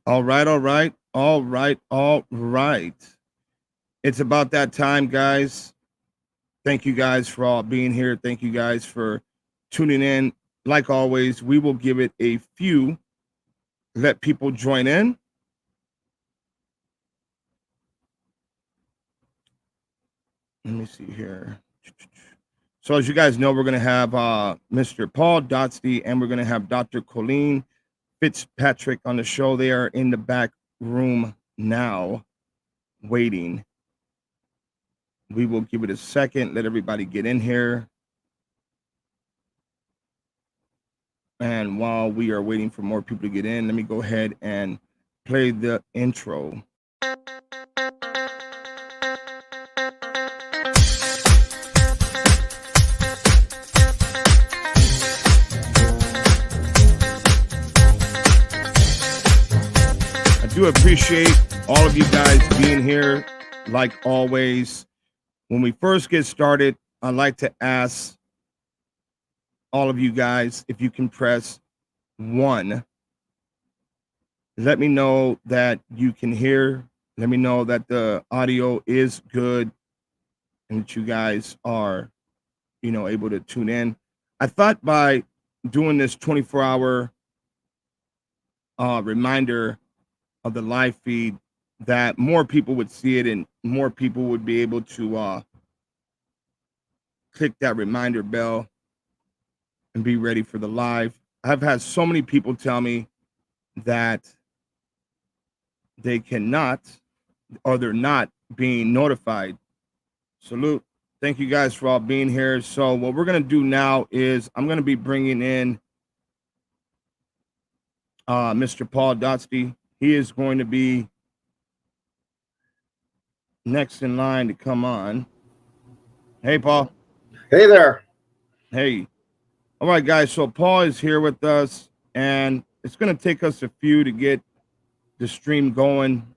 All right, all right, all right, all right. It's about that time, guys. Thank you guys for all being here. Thank you guys for tuning in. Like always, we will give it a few, let people join in. Let me see here. So as you guys know, we're going to have Mr. Paul Dotsky and we're going to have Dr. Colleen Fitzpatrick on the show. They are in the back room now waiting. We will give it a second, let everybody get in here. And while we are waiting for more people to get in, let me go ahead and play the intro. I do appreciate all of you guys being here, like always. When we first get started, I'd like to ask all of you guys if you can press 1. Let me know that you can hear. Let me know that the audio is good and that you guys are, able to tune in. I thought by doing this 24-hour reminder of the live feed that more people would see it and more people would be able to click that reminder bell and be ready for the live. I've had so many people tell me that they cannot or they're not being notified. Salute. Thank you guys for all being here. So what we're going to do now is I'm going to be bringing in Mr. Paul Dotsky. He is going to be next in line to come on. Hey, Paul. Hey there. Hey. All right, guys. So Paul is here with us, and it's going to take us a few to get the stream going.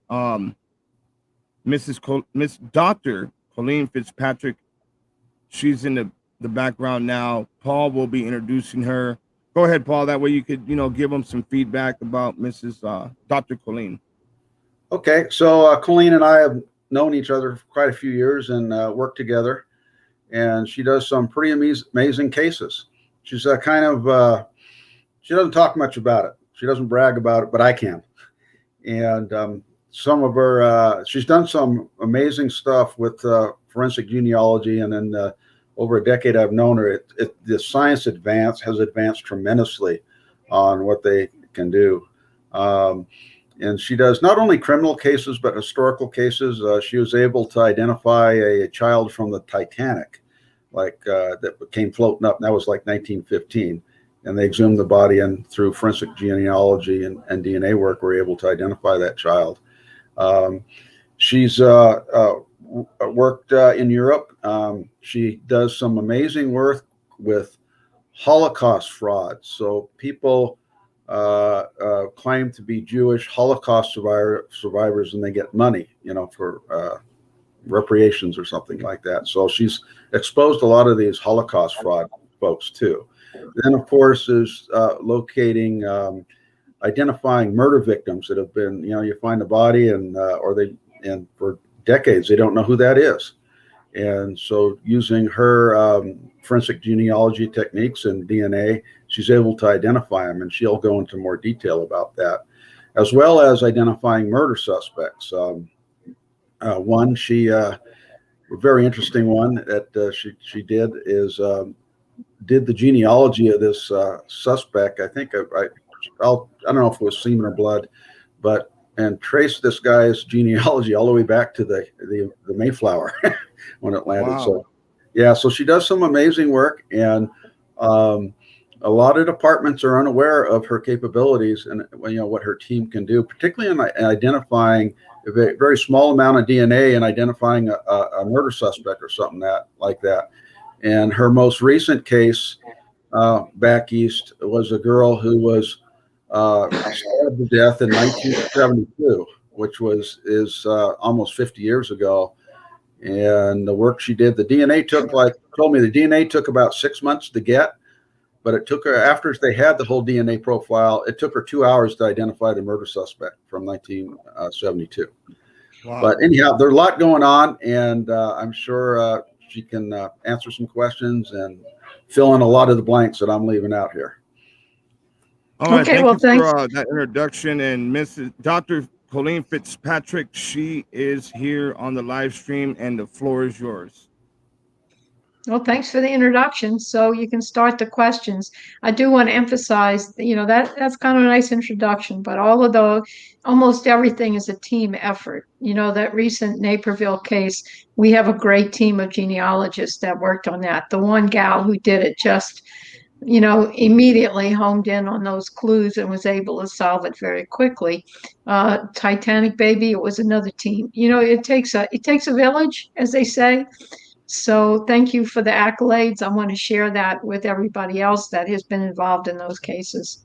Miss Dr. Colleen Fitzpatrick, she's in the background now. Paul will be introducing her. Go ahead, Paul. That way you could, give them some feedback about Mrs. Dr. Colleen. Okay, so Colleen and I have known each other for quite a few years and worked together, and she does some pretty amazing cases. She's she doesn't talk much about it. She doesn't brag about it, but I can. And some of her, she's done some amazing stuff with forensic genealogy, and then over a decade I've known her. The science has advanced tremendously on what they can do. And she does not only criminal cases, but historical cases. She was able to identify a child from the Titanic, that came floating up. And that was like 1915. And they exhumed the body, and through forensic genealogy and DNA work, were able to identify that child. She's worked in Europe. She does some amazing work with Holocaust fraud. So people claim to be Jewish Holocaust survivors, and they get money, for reparations or something like that. So she's exposed a lot of these Holocaust fraud folks too. Then, of course, is locating, identifying murder victims that have been, you find a body and for decades they don't know who that is. And so using her forensic genealogy techniques and DNA, she's able to identify them, and she'll go into more detail about that, as well as identifying murder suspects. One, a very interesting one that she did is did the genealogy of this suspect. I think I don't know if it was semen or blood, and traced this guy's genealogy all the way back to the Mayflower when it landed. Wow. So, yeah, so she does some amazing work, and a lot of departments are unaware of her capabilities and what her team can do, particularly in identifying a very small amount of DNA and identifying a murder suspect or something like that. And her most recent case back east was a girl who was stabbed to death in 1972, which is almost 50 years ago. And the work she did, the DNA took about 6 months to get. But it took her, after they had the whole DNA profile, it took her 2 hours to identify the murder suspect from 1972. Wow. But anyhow, there's a lot going on, and I'm sure she can answer some questions and fill in a lot of the blanks that I'm leaving out here. All right, Okay, thank well, you thanks. for that introduction. And Mrs. Dr. Colleen Fitzpatrick, she is here on the live stream, and the floor is yours. Well, thanks for the introduction. So you can start the questions. I do want to emphasize, that's kind of a nice introduction, but almost everything is a team effort. That recent Naperville case, we have a great team of genealogists that worked on that. The one gal who did it just, immediately honed in on those clues and was able to solve it very quickly. Titanic baby, it was another team. It takes a village, as they say. So thank you for the accolades. I want to share that with everybody else that has been involved in those cases.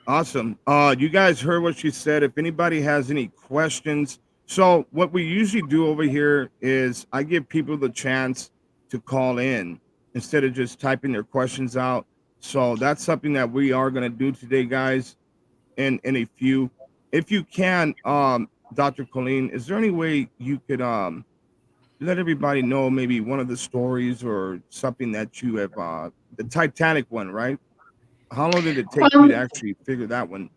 Awesome. You guys heard what she said. If anybody has any questions, so what we usually do over here is I give people the chance to call in instead of just typing their questions out. So that's something that we are going to do today, guys. In a few, if you can, Dr. Colleen, is there any way you could let everybody know maybe one of the stories or something that you have, the Titanic one, right? How long did it take you to actually figure that one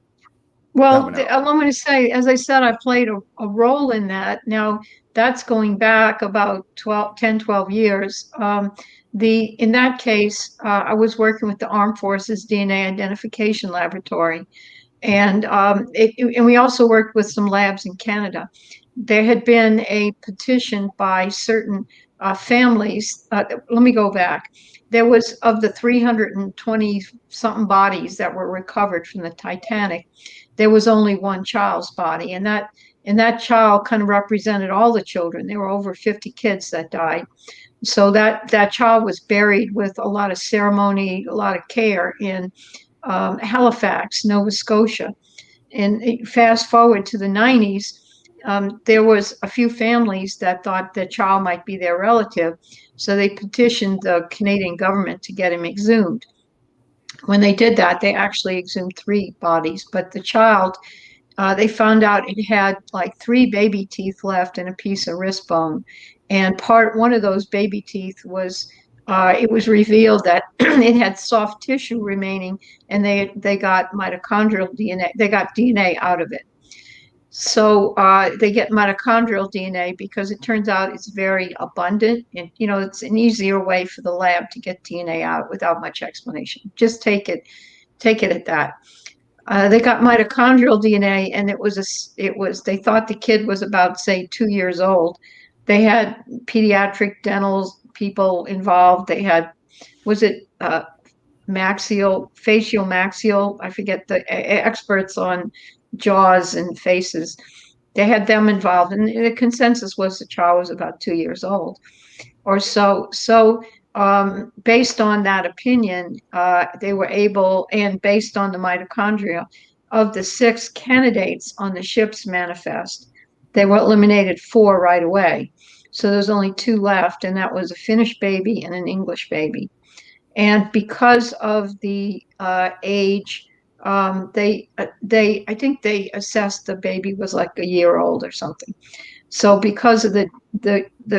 Well, out? allow me to say, as I said, I played a role in that. Now, that's going back about 12 years. In that case, I was working with the Armed Forces DNA Identification Laboratory. And we also worked with some labs in Canada. There had been a petition by certain families. Let me go back. There was, of the 320 something bodies that were recovered from the Titanic, there was only one child's body, and that child kind of represented all the children. There were over 50 kids that died. So that child was buried with a lot of ceremony, a lot of care in Halifax, Nova Scotia. And fast forward to the 90s, there was a few families that thought the child might be their relative. So they petitioned the Canadian government to get him exhumed. When they did that, they actually exhumed 3 bodies, but the child, they found out it had like 3 baby teeth left and a piece of wrist bone. And one of those baby teeth was, it was revealed that it had soft tissue remaining, and they got mitochondrial DNA. They got DNA out of it. So they get mitochondrial DNA because it turns out it's very abundant, and it's an easier way for the lab to get DNA out without much explanation. Just take it at that. They got mitochondrial DNA, and they thought the kid was about, say, 2 years old. They had pediatric dental people involved. They had, was it facial maxial? I forget, the experts on jaws and faces. They had them involved, and the consensus was the child was about 2 years old or so. So based on that opinion, they were able, and based on the mitochondria of the 6 candidates on the ship's manifest, they were eliminated 4 right away. So there's only 2 left, and that was a Finnish baby and an English baby. And because of the age, I think they assessed the baby was like a year old or something. So because of the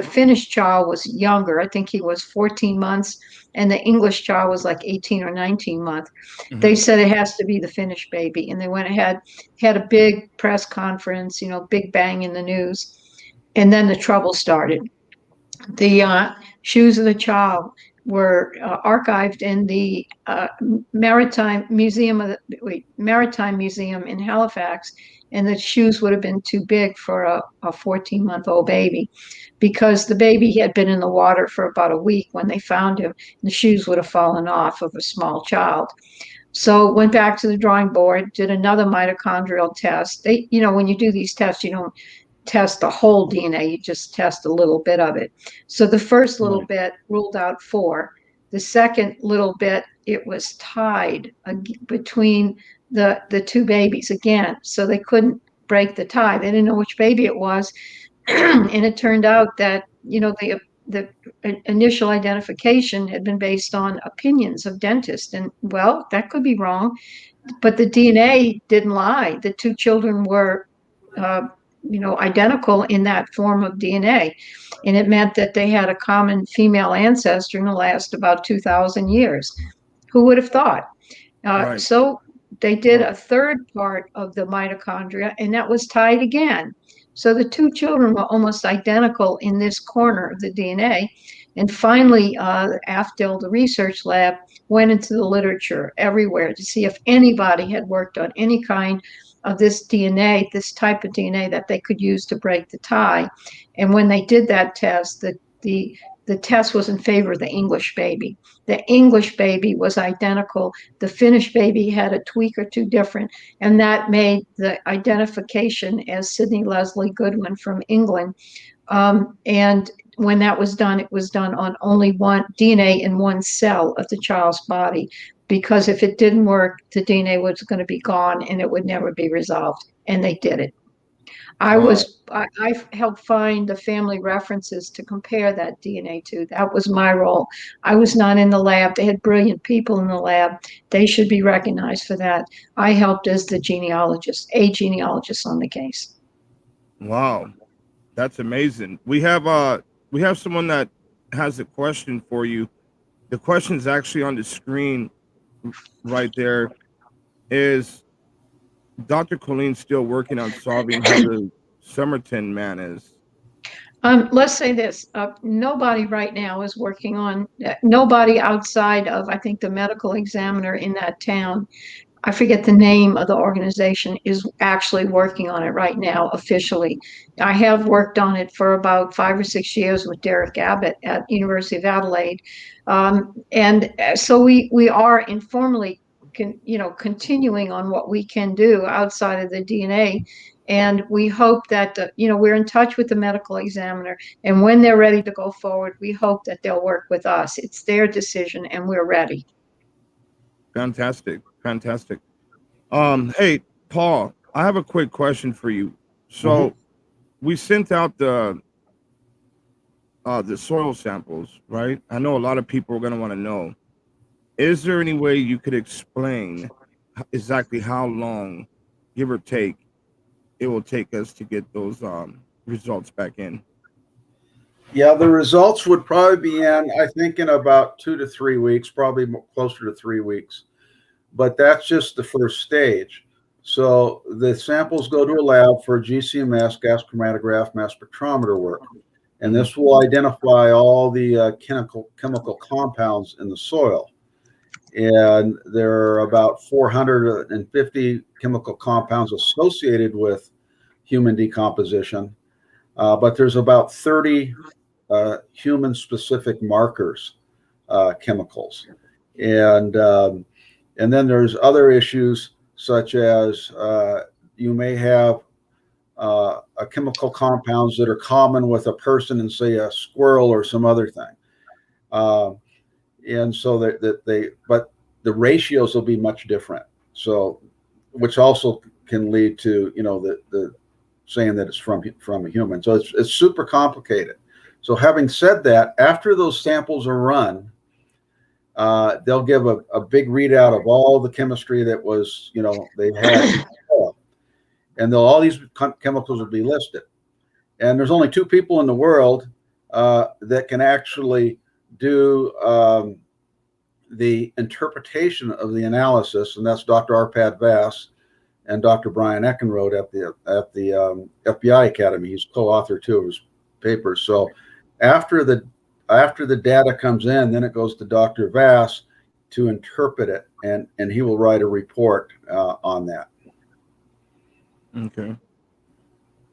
Finnish child was younger, I think he was 14 months, and the English child was like 18 or 19 months. Mm-hmm. They said it has to be the Finnish baby, and they went ahead, had a big press conference, big bang in the news, and then the trouble started. The shoes of the child were archived in the Maritime Museum in Halifax, and the shoes would have been too big for a 14-month-old baby, because the baby had been in the water for about a week when they found him. The shoes would have fallen off of a small child. So went back to the drawing board, did another mitochondrial test. When you do these tests, you don't test the whole DNA, you just test a little bit of it. So the first little bit ruled out 4. The second little bit, it was tied between the 2 babies again. So they couldn't break the tie. They didn't know which baby it was. And it turned out that, the initial identification had been based on opinions of dentists. And well, that could be wrong, but the DNA didn't lie. The two children were, identical in that form of DNA. And it meant that they had a common female ancestor in the last about 2,000 years. Who would have thought? Right. So they did Wow. a third part of the mitochondria, and that was tied again. So the two children were almost identical in this corner of the DNA. And finally, Afdil, the research lab, went into the literature everywhere to see if anybody had worked on any kind of this DNA, this type of DNA that they could use to break the tie. And when they did that test, the test was in favor of the English baby. The English baby was identical. The Finnish baby had a tweak or two different, and that made the identification as Sidney Leslie Goodwin from England. And when that was done, it was done on only one DNA in one cell of the child's body, because if it didn't work, the DNA was going to be gone and it would never be resolved. And they did it. Wow. I helped find the family references to compare that DNA to. That was my role. I was not in the lab. They had brilliant people in the lab. They should be recognized for that. I helped as the genealogist, a genealogist on the case. Wow. That's amazing. We have someone that has a question for you. The question is actually on the screen right there. Is Dr. Colleen still working on solving who the Somerton man is? Let's say this, nobody right now is working on, nobody outside of, I think, the medical examiner in that town, I forget the name of the organization, is actually working on it right now officially. I have worked on it for about 5 or 6 years with Derek Abbott at University of Adelaide. And so we are informally continuing on what we can do outside of the DNA. And we hope that, we're in touch with the medical examiner. And when they're ready to go forward, we hope that they'll work with us. It's their decision and we're ready. Fantastic. Fantastic. Hey, Paul, I have a quick question for you. So we sent out the soil samples, right? I know a lot of people are going to want to know. Is there any way you could explain exactly how long, give or take, it will take us to get those results back in? Yeah, the results would probably be in, I think, in about 2 to 3 weeks, probably closer to 3 weeks. But that's just the first stage. So the samples go to a lab for GCMS, gas chromatograph, mass spectrometer work. And this will identify all the chemical compounds in the soil. And there are about 450 chemical compounds associated with human decomposition. But there's about 30 human-specific markers, chemicals. And then there's other issues such as you may have chemical compounds that are common with a person and, say, a squirrel or some other thing. And so but the ratios will be much different. So, which also can lead to, the saying that it's from a human. So it's super complicated. So having said that, after those samples are run, they'll give a big readout of all the chemistry that was, they had, and all these chemicals will be listed. And there's only 2 people in the world that can actually do the interpretation of the analysis, and that's Dr. Arpad Vass and Dr. Brian Eckenrode at the FBI Academy. He's co-author 2 of his papers. So after the data comes in, then it goes to Dr. Vass to interpret it, and he will write a report on that.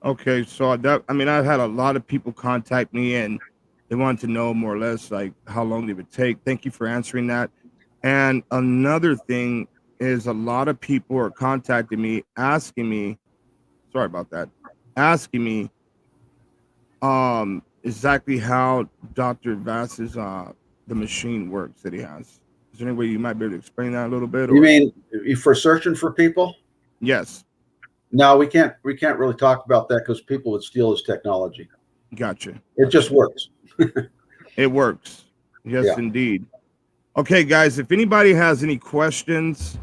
Okay. So I've had a lot of people contact me and they wanted to know more or less like how long it would take. Thank you for answering that. And another thing is a lot of people are contacting me, asking me exactly how Dr. Vass's the machine works that he has. Is there any way you might be able to explain that a little bit? You mean for searching for people? Yes. No, we can't really talk about that because people would steal his technology. Gotcha. It just works. It works. Yes, Yeah. indeed. Okay, guys, if anybody has any questions,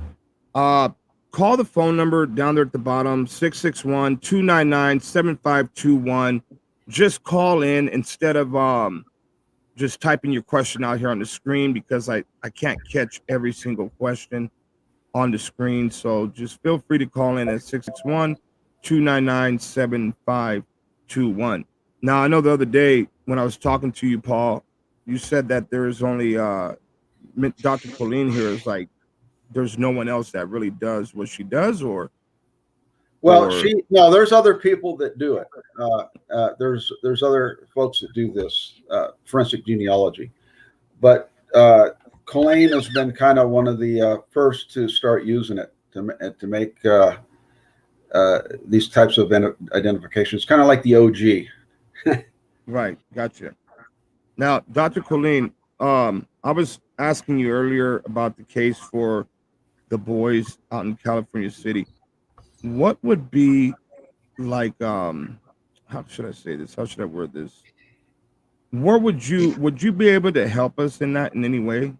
call the phone number down there at the bottom, 661-299-7521. Just call in instead of just typing your question out here on the screen, because I can't catch every single question on the screen. So just feel free to call in at 661-299-7521. Now, I know the other day when I was talking to you, Paul, you said that there is only Dr. Colleen here is like, there's no one else that really does what she does, or Well, no, there's other people that do it. There's other folks that do this forensic genealogy, but Colleen has been kind of one of the first to start using it to make these types of identifications, kind of like the OG. Right, gotcha. Now, Dr. Colleen, I was asking you earlier about the case for the boys out in California City. What would be like, how should I say this? How should I word this? Where would you be able to help us in that in any way?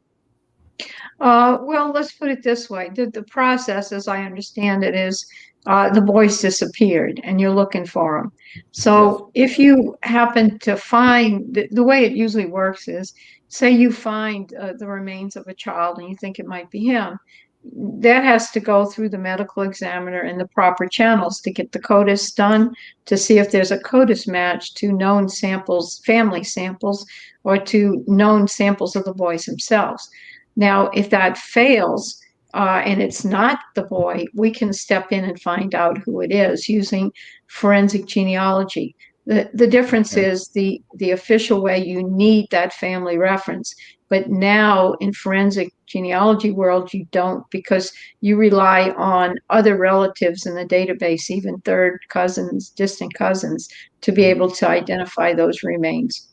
Well, let's put it this way. The process, as I understand it, is the boys disappeared and you're looking for them. Yes. So if you happen to find, the way it usually works is, say you find the remains of a child and you think it might be him, that has to go through the medical examiner and the proper channels to get the CODIS done to see if there's a CODIS match to known samples, family samples, or to known samples of the boys themselves. Now, if that fails and it's not the boy, we can step in and find out who it is using forensic genealogy. The difference is the official way you need that family reference. But now in forensic genealogy world, you don't, because you rely on other relatives in the database, even third cousins, distant cousins, to be able to identify those remains.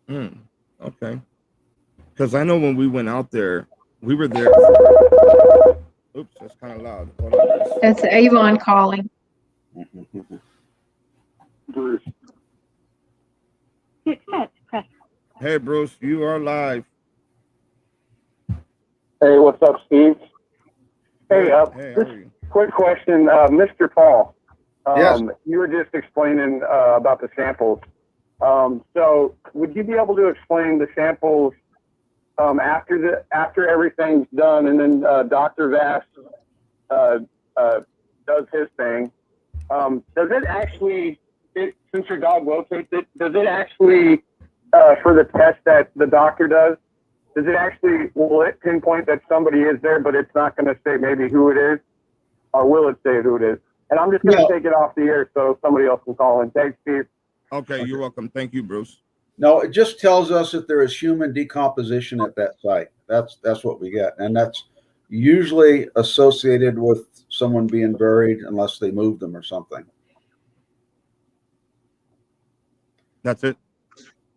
Okay. Because I know when we went out there, we were there. Oops, that's kind of loud. Hold on. That's Avon calling. Bruce. Hey, Bruce, you are live. Hey, what's up, Steve? Hey, hey, how are you? Quick question, Mr. Paul. Yes. You were just explaining about the samples. So, would you be able to explain the samples after everything's done, and then Dr. Vass does his thing? Does it actually, since your dog locates it, does it actually, for the test that the doctor does it actually, will it pinpoint that somebody is there, but it's not going to say maybe who it is? Or will it say who it is? And I'm just going to take it off the air so somebody else can call in. Thanks, Steve. Okay, you're welcome. Thank you, Bruce. No, it just tells us that there is human decomposition at that site. That's what we get, and that's usually associated with someone being buried unless they move them or something. That's it.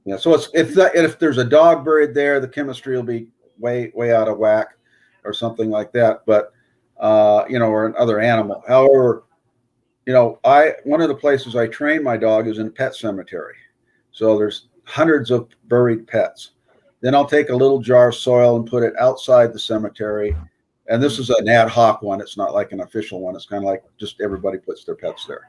Yeah. So if there's a dog buried there, the chemistry will be way out of whack, or something like that. But or another animal. However, one of the places I train my dog is in a pet cemetery. So there's hundreds of buried pets. Then I'll take a little jar of soil and put it outside the cemetery. And this is an ad hoc one. It's not like an official one. It's kind of like just everybody puts their pets there.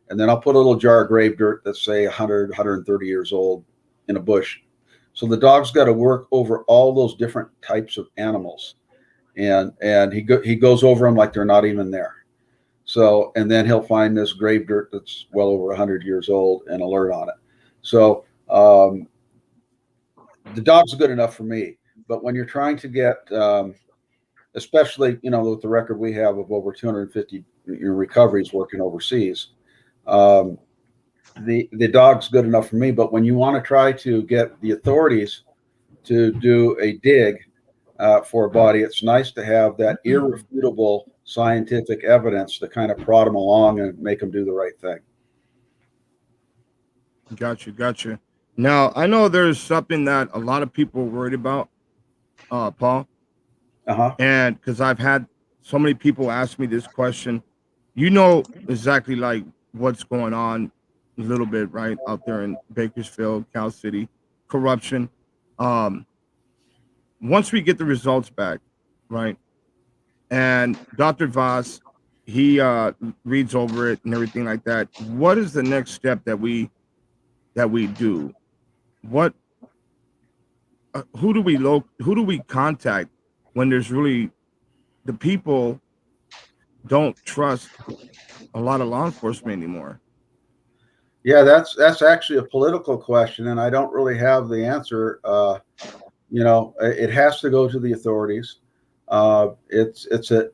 And then I'll put a little jar of grave dirt that's, say, 100, 130 years old in a bush. So the dog's got to work over all those different types of animals. And he goes over them like they're not even there. So, and then he'll find this grave dirt that's well over 100 years old and alert on it. So the dog's good enough for me. But when you're trying to get, especially, with the record we have of over 250 recoveries working overseas, the dog's good enough for me. But when you want to try to get the authorities to do a dig for a body, it's nice to have that irrefutable scientific evidence to kind of prod them along and make them do the right thing. Gotcha. Now, I know there's something that a lot of people are worried about, Paul. And because I've had so many people ask me this question, exactly like what's going on a little bit right out there in Bakersfield, Cal City. corruption. Once we get the results back, right? And Dr. Voss, he reads over it and everything like that. What is the next step that we do? What who do we contact when there's really the people don't trust a lot of law enforcement anymore? Yeah, that's actually a political question, and I don't really have the answer. It has to go to the authorities. It's a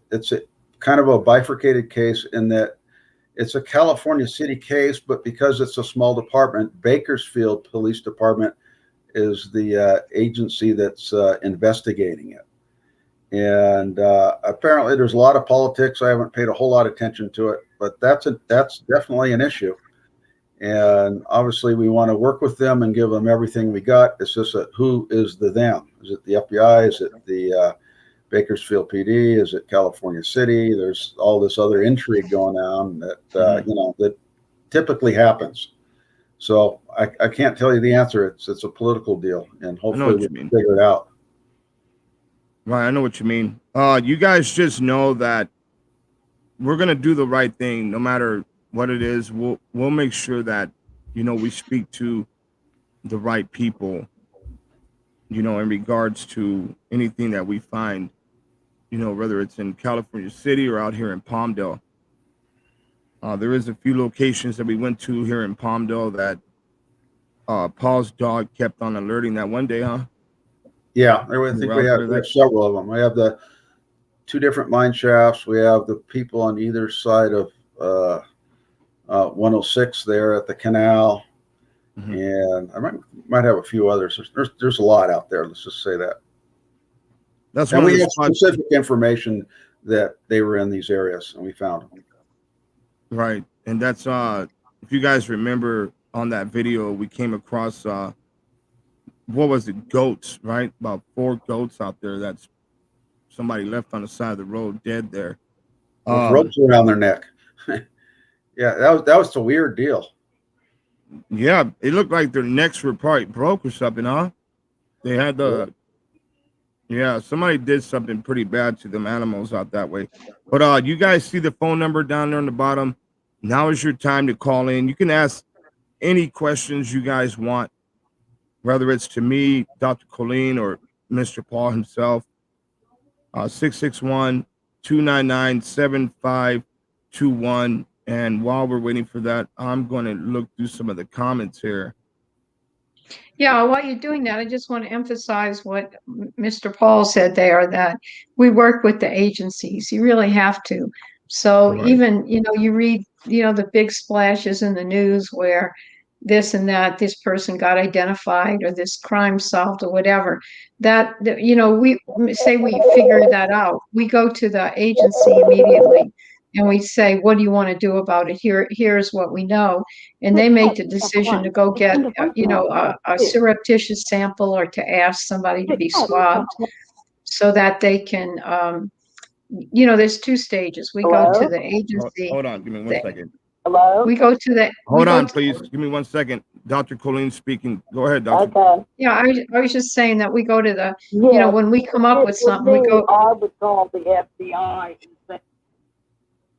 kind of a bifurcated case in that it's a California city case, but because it's a small department, Bakersfield Police Department is the agency that's investigating it. And apparently there's a lot of politics. I haven't paid a whole lot of attention to it, but that's definitely an issue. And obviously we want to work with them and give them everything we got. It's just who is the them? Is it the FBI? Is it the Bakersfield PD? Is it California City? There's all this other intrigue going on that, that typically happens. So I can't tell you the answer. It's a political deal, and hopefully we can figure it out. Right, I know what you mean. You guys just know that we're gonna do the right thing, no matter what it is. We'll make sure that we speak to the right people. In regards to anything that we find, whether it's in California City or out here in Palmdale. There is a few locations that we went to here in Palmdale that Paul's dog kept on alerting that one day, huh? Yeah, I think we have several of them. We have the 2 different mine shafts. We have the people on either side of 106 there at the canal. Mm-hmm. And I might have a few others. There's a lot out there. Let's just say that. And we have specific information that they were in these areas, and we found them. Right, and that's if you guys remember on that video, we came across what was it? Goats, right? About 4 goats out there. That's somebody left on the side of the road, dead there. With ropes around their neck. Yeah, that was a weird deal. Yeah, it looked like their necks were probably broke or something, huh? They had somebody did something pretty bad to them animals out that way. But you guys see the phone number down there on the bottom. Now is your time to call in. You can ask any questions you guys want, whether it's to me, Dr. Colleen, or Mr. Paul himself. 661-299-7521. And while we're waiting for that, I'm going to look through some of the comments here. Yeah, while you're doing that, I just want to emphasize what Mr. Paul said there, that we work with the agencies. You really have to. So right. Even, you read, the big splashes in the news where this and that, this person got identified or this crime solved or whatever, that, we say we figure that out. We go to the agency immediately. And we say, what do you want to do about it? Here's what we know. And they make the decision to go get, a surreptitious sample or to ask somebody to be swabbed so that they can, there's 2 stages. We go to the agency. Hold on, give me one second. Hello? We go to the. Hold on, please. Give me 1 second. Dr. Colleen speaking. Go ahead, Doctor. Okay. Yeah, I was just saying that we go to the, when we come up with something, we go. I would call the FBI.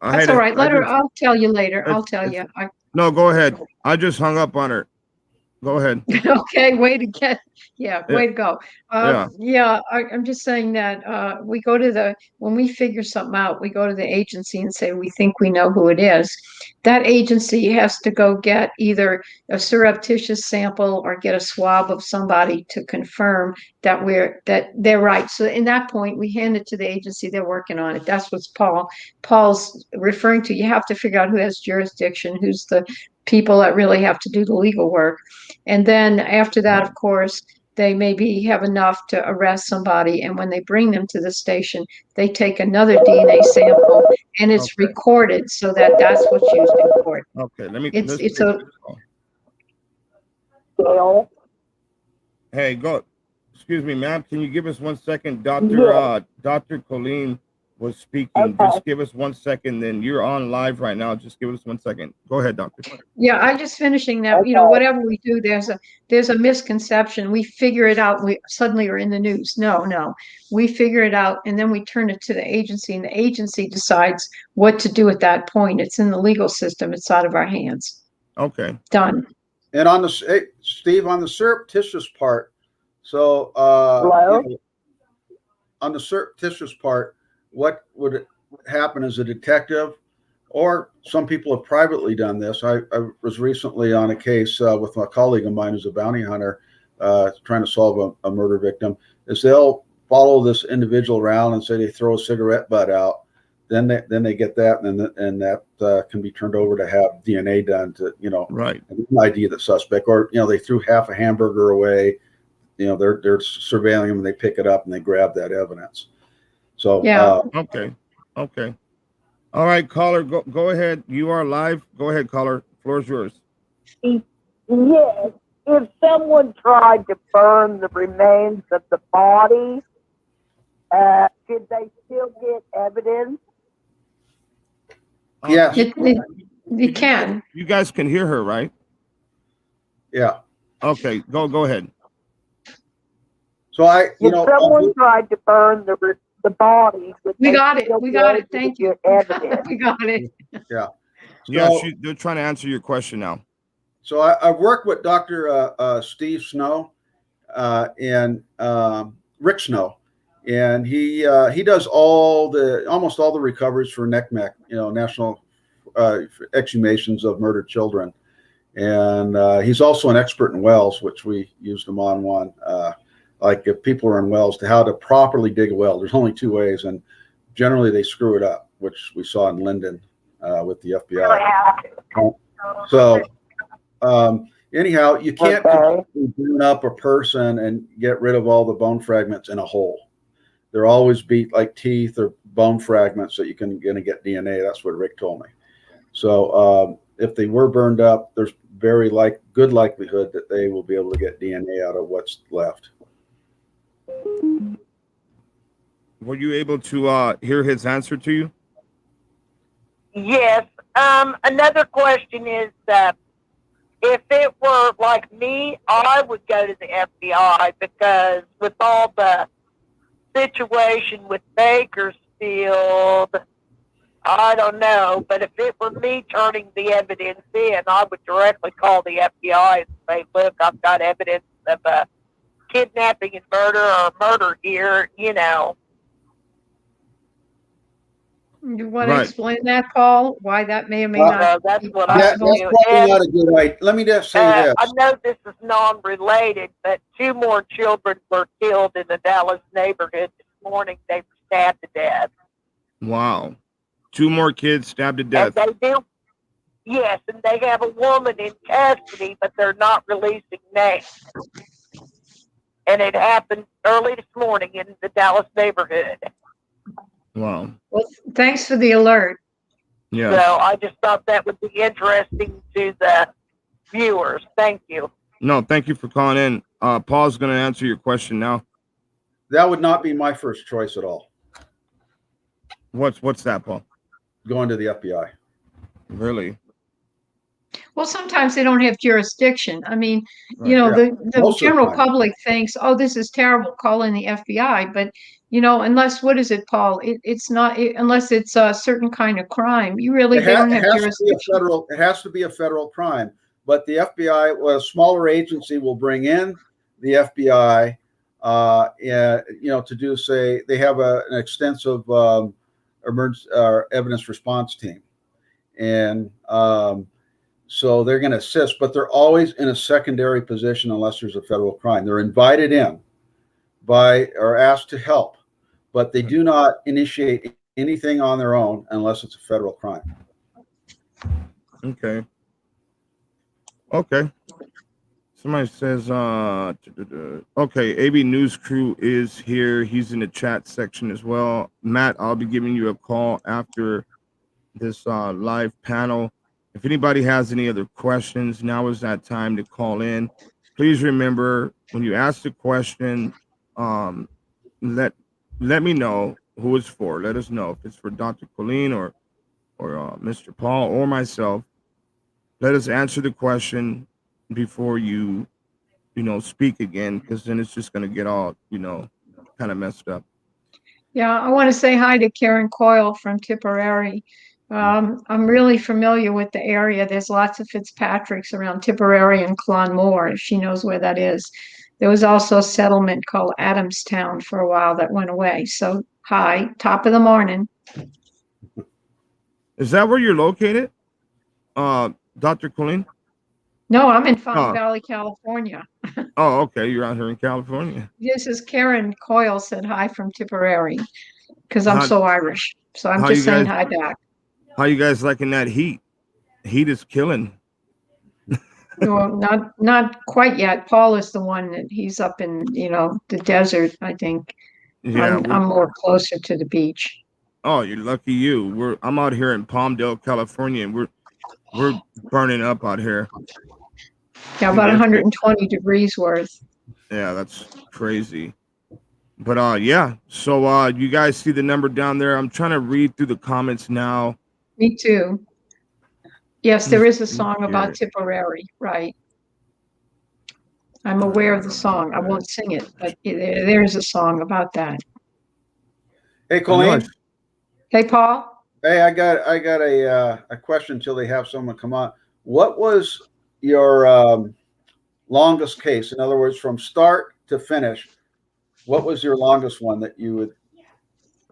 That's all right. I'll tell you later. I'll tell you. No, go ahead. I just hung up on her. Go ahead. Okay, way to go. I'm just saying that we go to when we figure something out, we go to the agency and say we think we know who it is. That agency has to go get either a surreptitious sample or get a swab of somebody to confirm that they're right. So in that point, we hand it to the agency. They're working on it. That's what Paul's referring to. You have to figure out who has jurisdiction, who's the people that really have to do the legal work. And then after that, of course, they maybe have enough to arrest somebody. And when they bring them to the station, they take another DNA sample and it's recorded so that that's what's used in court. Okay, Hey, go. Excuse me, ma'am. Can you give us 1 second? Dr. Colleen was speaking. Okay. Just give us 1 second. Then you're on live right now. Just give us 1 second. Go ahead, doctor. Yeah, I'm just finishing that. You know, whatever we do, there's a misconception. We figure it out. We suddenly are in the news. No, we figure it out, and then we turn it to the agency, and the agency decides what to do at that point. It's in the legal system. It's out of our hands. Okay. Done. And on the hey, Steve, on the surreptitious part, so Hello? you know, on the surreptitious part, what would happen as a detective, or some people have privately done this. I was recently on a case with a colleague of mine who's a bounty hunter, trying to solve a murder victim. Is they'll follow this individual around and say they throw a cigarette butt out, then they get that, and that can be turned over to have DNA done to Right. ID the suspect, or they threw half a hamburger away. They're surveilling them and they pick it up and they grab that evidence. So Yeah. Okay. All right, caller, go ahead. You are live. Go ahead, caller. Floor is yours. Yes. If someone tried to burn the remains of the body, could they still get evidence? Yes. You can. You guys can hear her, right? Yeah. Okay. Go ahead. So If someone tried to burn the body, could We they got it. still We be got it. able to Thank you. get evidence? We got it. Yeah. Yeah, So- they're trying to answer your question now. So I've worked with Dr. Steve Snow and Rick Snow, and he does almost all the recoveries for NECMEC, National Exhumations of Murdered Children, and he's also an expert in wells, which we used him on one. Like if people are in wells, to how to properly dig a well. There's only two ways, and generally they screw it up, which we saw in Linden with the FBI. So. Anyhow, you can't completely burn up a person and get rid of all the bone fragments in a hole. There always be like teeth or bone fragments that you're going to get DNA. That's what Rick told me. So if they were burned up, there's very good likelihood that they will be able to get DNA out of what's left. Were you able to hear his answer to you? Yes. Another question is if it were like me, I would go to the FBI, because with all the situation with Bakersfield, I don't know. But if it were me turning the evidence in, I would directly call the FBI and say, look, I've got evidence of a kidnapping and murder here, You want to Right. explain that, Paul? Why that may or may Well, not that's be what I That's possible? probably not a good idea. Let me just say this. I know this is non-related, but 2 more children were killed in the Dallas neighborhood this morning. They were stabbed to death. Wow. 2 more kids stabbed to death. And yes, and they have a woman in custody, but they're not releasing names. And it happened early this morning in the Dallas neighborhood. Wow. Well, thanks for the alert. Yeah. So I just thought that would be interesting to the viewers. Thank you. No, thank you for calling in. Paul's going to answer your question now. That would not be my first choice at all, What's that, Paul? going to the FBI. Really? Well, sometimes they don't have jurisdiction. I mean, Right. the Most of the general time. public thinks, oh, this is terrible, call in the FBI. But, unless, what is it, Paul? It's not, unless it's a certain kind of crime. They don't have jurisdiction. It has to be a federal crime. But the FBI, a smaller agency, will bring in the FBI, to do, say, they have an extensive emergency evidence response team. And so they're going to assist, but they're always in a secondary position unless there's a federal crime. They're invited in or asked to help, but they do not initiate anything on their own unless it's a federal crime. Okay. Somebody says, okay, AV News Crew is here. He's in the chat section as well. Matt, I'll be giving you a call after this live panel. If anybody has any other questions, now is that time to call in. Please remember, when you ask the question, let me know. who it's for. Let us know if it's for Dr. Colleen or Mr. Paul or myself. Let us answer the question before you speak again, because then it's just going to get all kind of messed up. Yeah, I want to say hi to Karen Coyle from Tipperary. I'm really familiar with the area. There's lots of Fitzpatricks around Tipperary and Clonmore, if she knows where that is. There was also a settlement called Adamstown for a while that went away. So hi, top of the morning. Is that where you're located, Dr. Colleen? No, I'm in Fountain Oh. Valley, California. Oh, okay. You're out here in California. This is Karen Coyle said hi from Tipperary because I'm so Irish. So I'm just saying hi back. How you guys liking that heat? Heat is killing. No, not quite yet. Paul is the one that he's up in, the desert, I think. Yeah, I'm more closer to the beach. Oh, you're lucky you. I'm out here in Palmdale, California, and we're burning up out here. Yeah, about 120 degrees worth. Yeah, that's crazy. But yeah. So you guys see the number down there? I'm trying to read through the comments now. Me too. Yes, there is a song about Tipperary, right? I'm aware of the song. I won't sing it, but there is a song about that. Hey, Colleen. Hey, Paul. Hey, I got a question until they have someone come on. What was your longest case? In other words, from start to finish, what was your longest one that you would,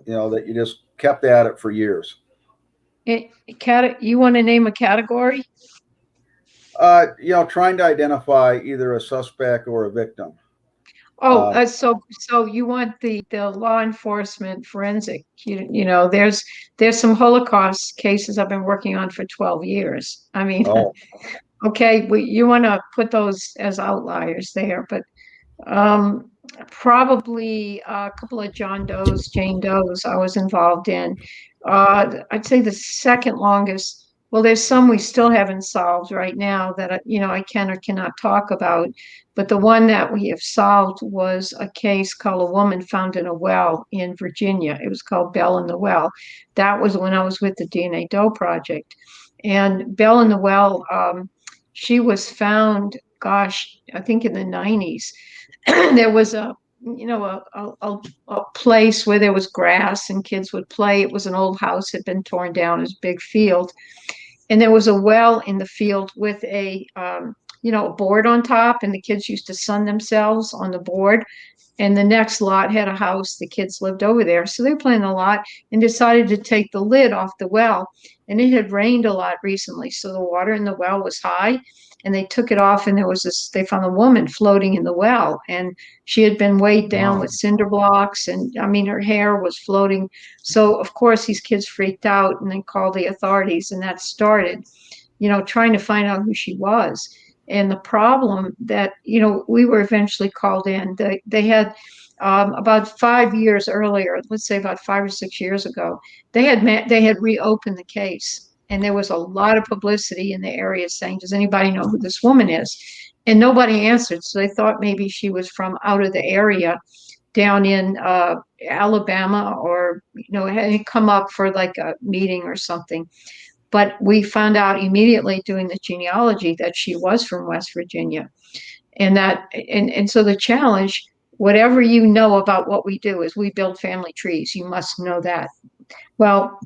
that you just kept at it for years? You want to name a category? Trying to identify either a suspect or a victim. Oh, so you want the law enforcement forensic? There's some Holocaust cases I've been working on for 12 years. I mean, okay, you want to put those as outliers there, but probably a couple of Jane Does I was involved in. I'd say the second longest. Well, there's some we still haven't solved right now that I can or cannot talk about. But the one that we have solved was a case called A Woman Found in a Well in Virginia. It was called Bell in the Well. That was when I was with the DNA Doe Project. And Bell in the Well, she was found, gosh, I think in the 90s. There was a place where there was grass and kids would play. It was an old house, had been torn down, it was a big field. And there was a well in the field with a board on top, and the kids used to sun themselves on the board. And the next lot had a house. The kids lived over there. So they were playing the lot and decided to take the lid off the well. And it had rained a lot recently, so the water in the well was high. And they took it off, and they found a woman floating in the well, and she had been weighed down with cinder blocks, and I mean, her hair was floating. So of course these kids freaked out and then called the authorities, and that started, trying to find out who she was. And the problem that, we were eventually called in, they had about 5 years earlier, let's say about 5 or 6 years ago, they had reopened the case. And there was a lot of publicity in the area saying, does anybody know who this woman is? And nobody answered. So they thought maybe she was from out of the area down in Alabama, or, had come up for like a meeting or something. But we found out immediately doing the genealogy that she was from West Virginia. And so the challenge, whatever you know about what we do, is we build family trees. You must know that. Well,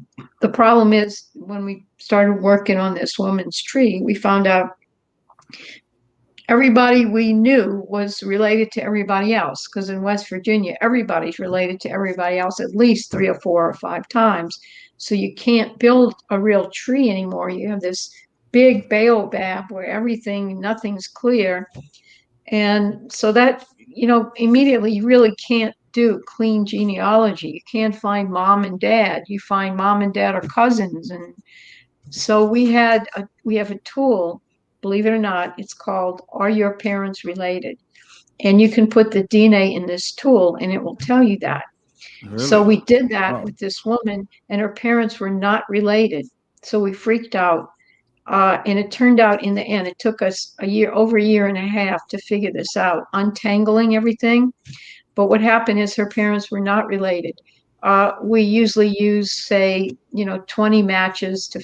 the problem is when we started working on this woman's tree, we found out everybody we knew was related to everybody else, because in West Virginia, everybody's related to everybody else at least 3 or 4 or 5 times. So you can't build a real tree anymore. You have this big baobab where nothing's clear. And so that, immediately you really can't do clean genealogy. You can't find mom and dad. You find mom and dad are cousins. And so we have a tool, believe it or not, it's called Are Your Parents Related? And you can put the DNA in this tool and it will tell you that. Really? So we did that with this woman, and her parents were not related. So we freaked out. And it turned out in the end, it took us over a year and a half to figure this out, untangling everything. But what happened is her parents were not related. we usually use, say, 20 matches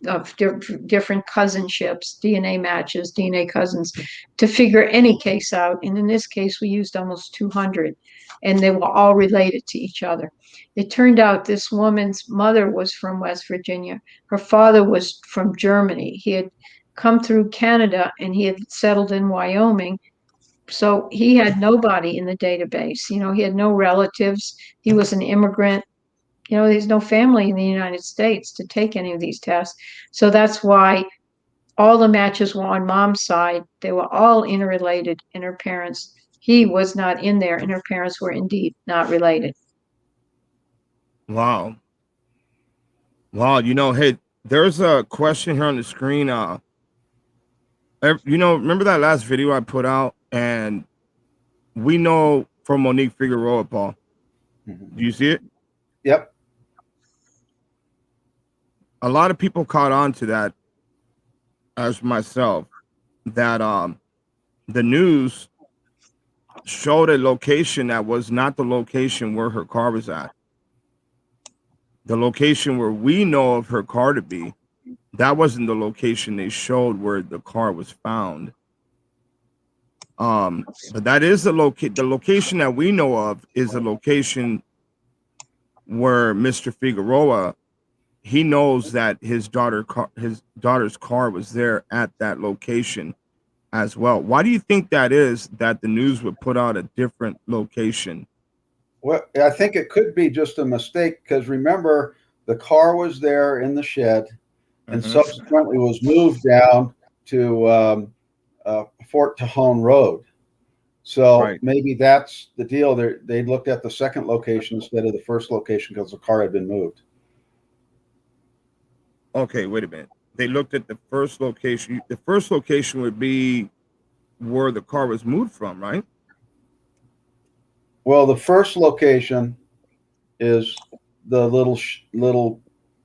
of different cousinships, DNA matches, DNA cousins, to figure any case out. And in this case, we used almost 200, and they were all related to each other. It turned out this woman's mother was from West Virginia. Her father was from Germany. He had come through Canada and he had settled in Wyoming. So he had nobody in the database. He had no relatives. He was an immigrant. There's no family in the United States to take any of these tests. So that's why all the matches were on mom's side. They were all interrelated, and her parents, he was not in there, and her parents were indeed not related. Wow. Wow. Hey, there's a question here on the screen. Remember that last video I put out? And we know from Monique Figueroa, Paul. Mm-hmm. Do you see it? Yep. A lot of people caught on to that, as myself, that the news showed a location that was not the location where her car was at. The location where we know of her car to be, that wasn't the location they showed where the car was found. But that is the location that we know of is the location where Mr. Figueroa, he knows that his daughter's car was there at that location as well. Why do you think that is, that the news would put out a different location? Well, I think it could be just a mistake, because remember, the car was there in the shed and subsequently was moved down to Fort Tejon Road. So maybe that's the deal. They looked at the second location instead of the first location because the car had been moved. Okay, wait a minute. They looked at the first location. The first location would be where the car was moved from, right? Well, the first location is the little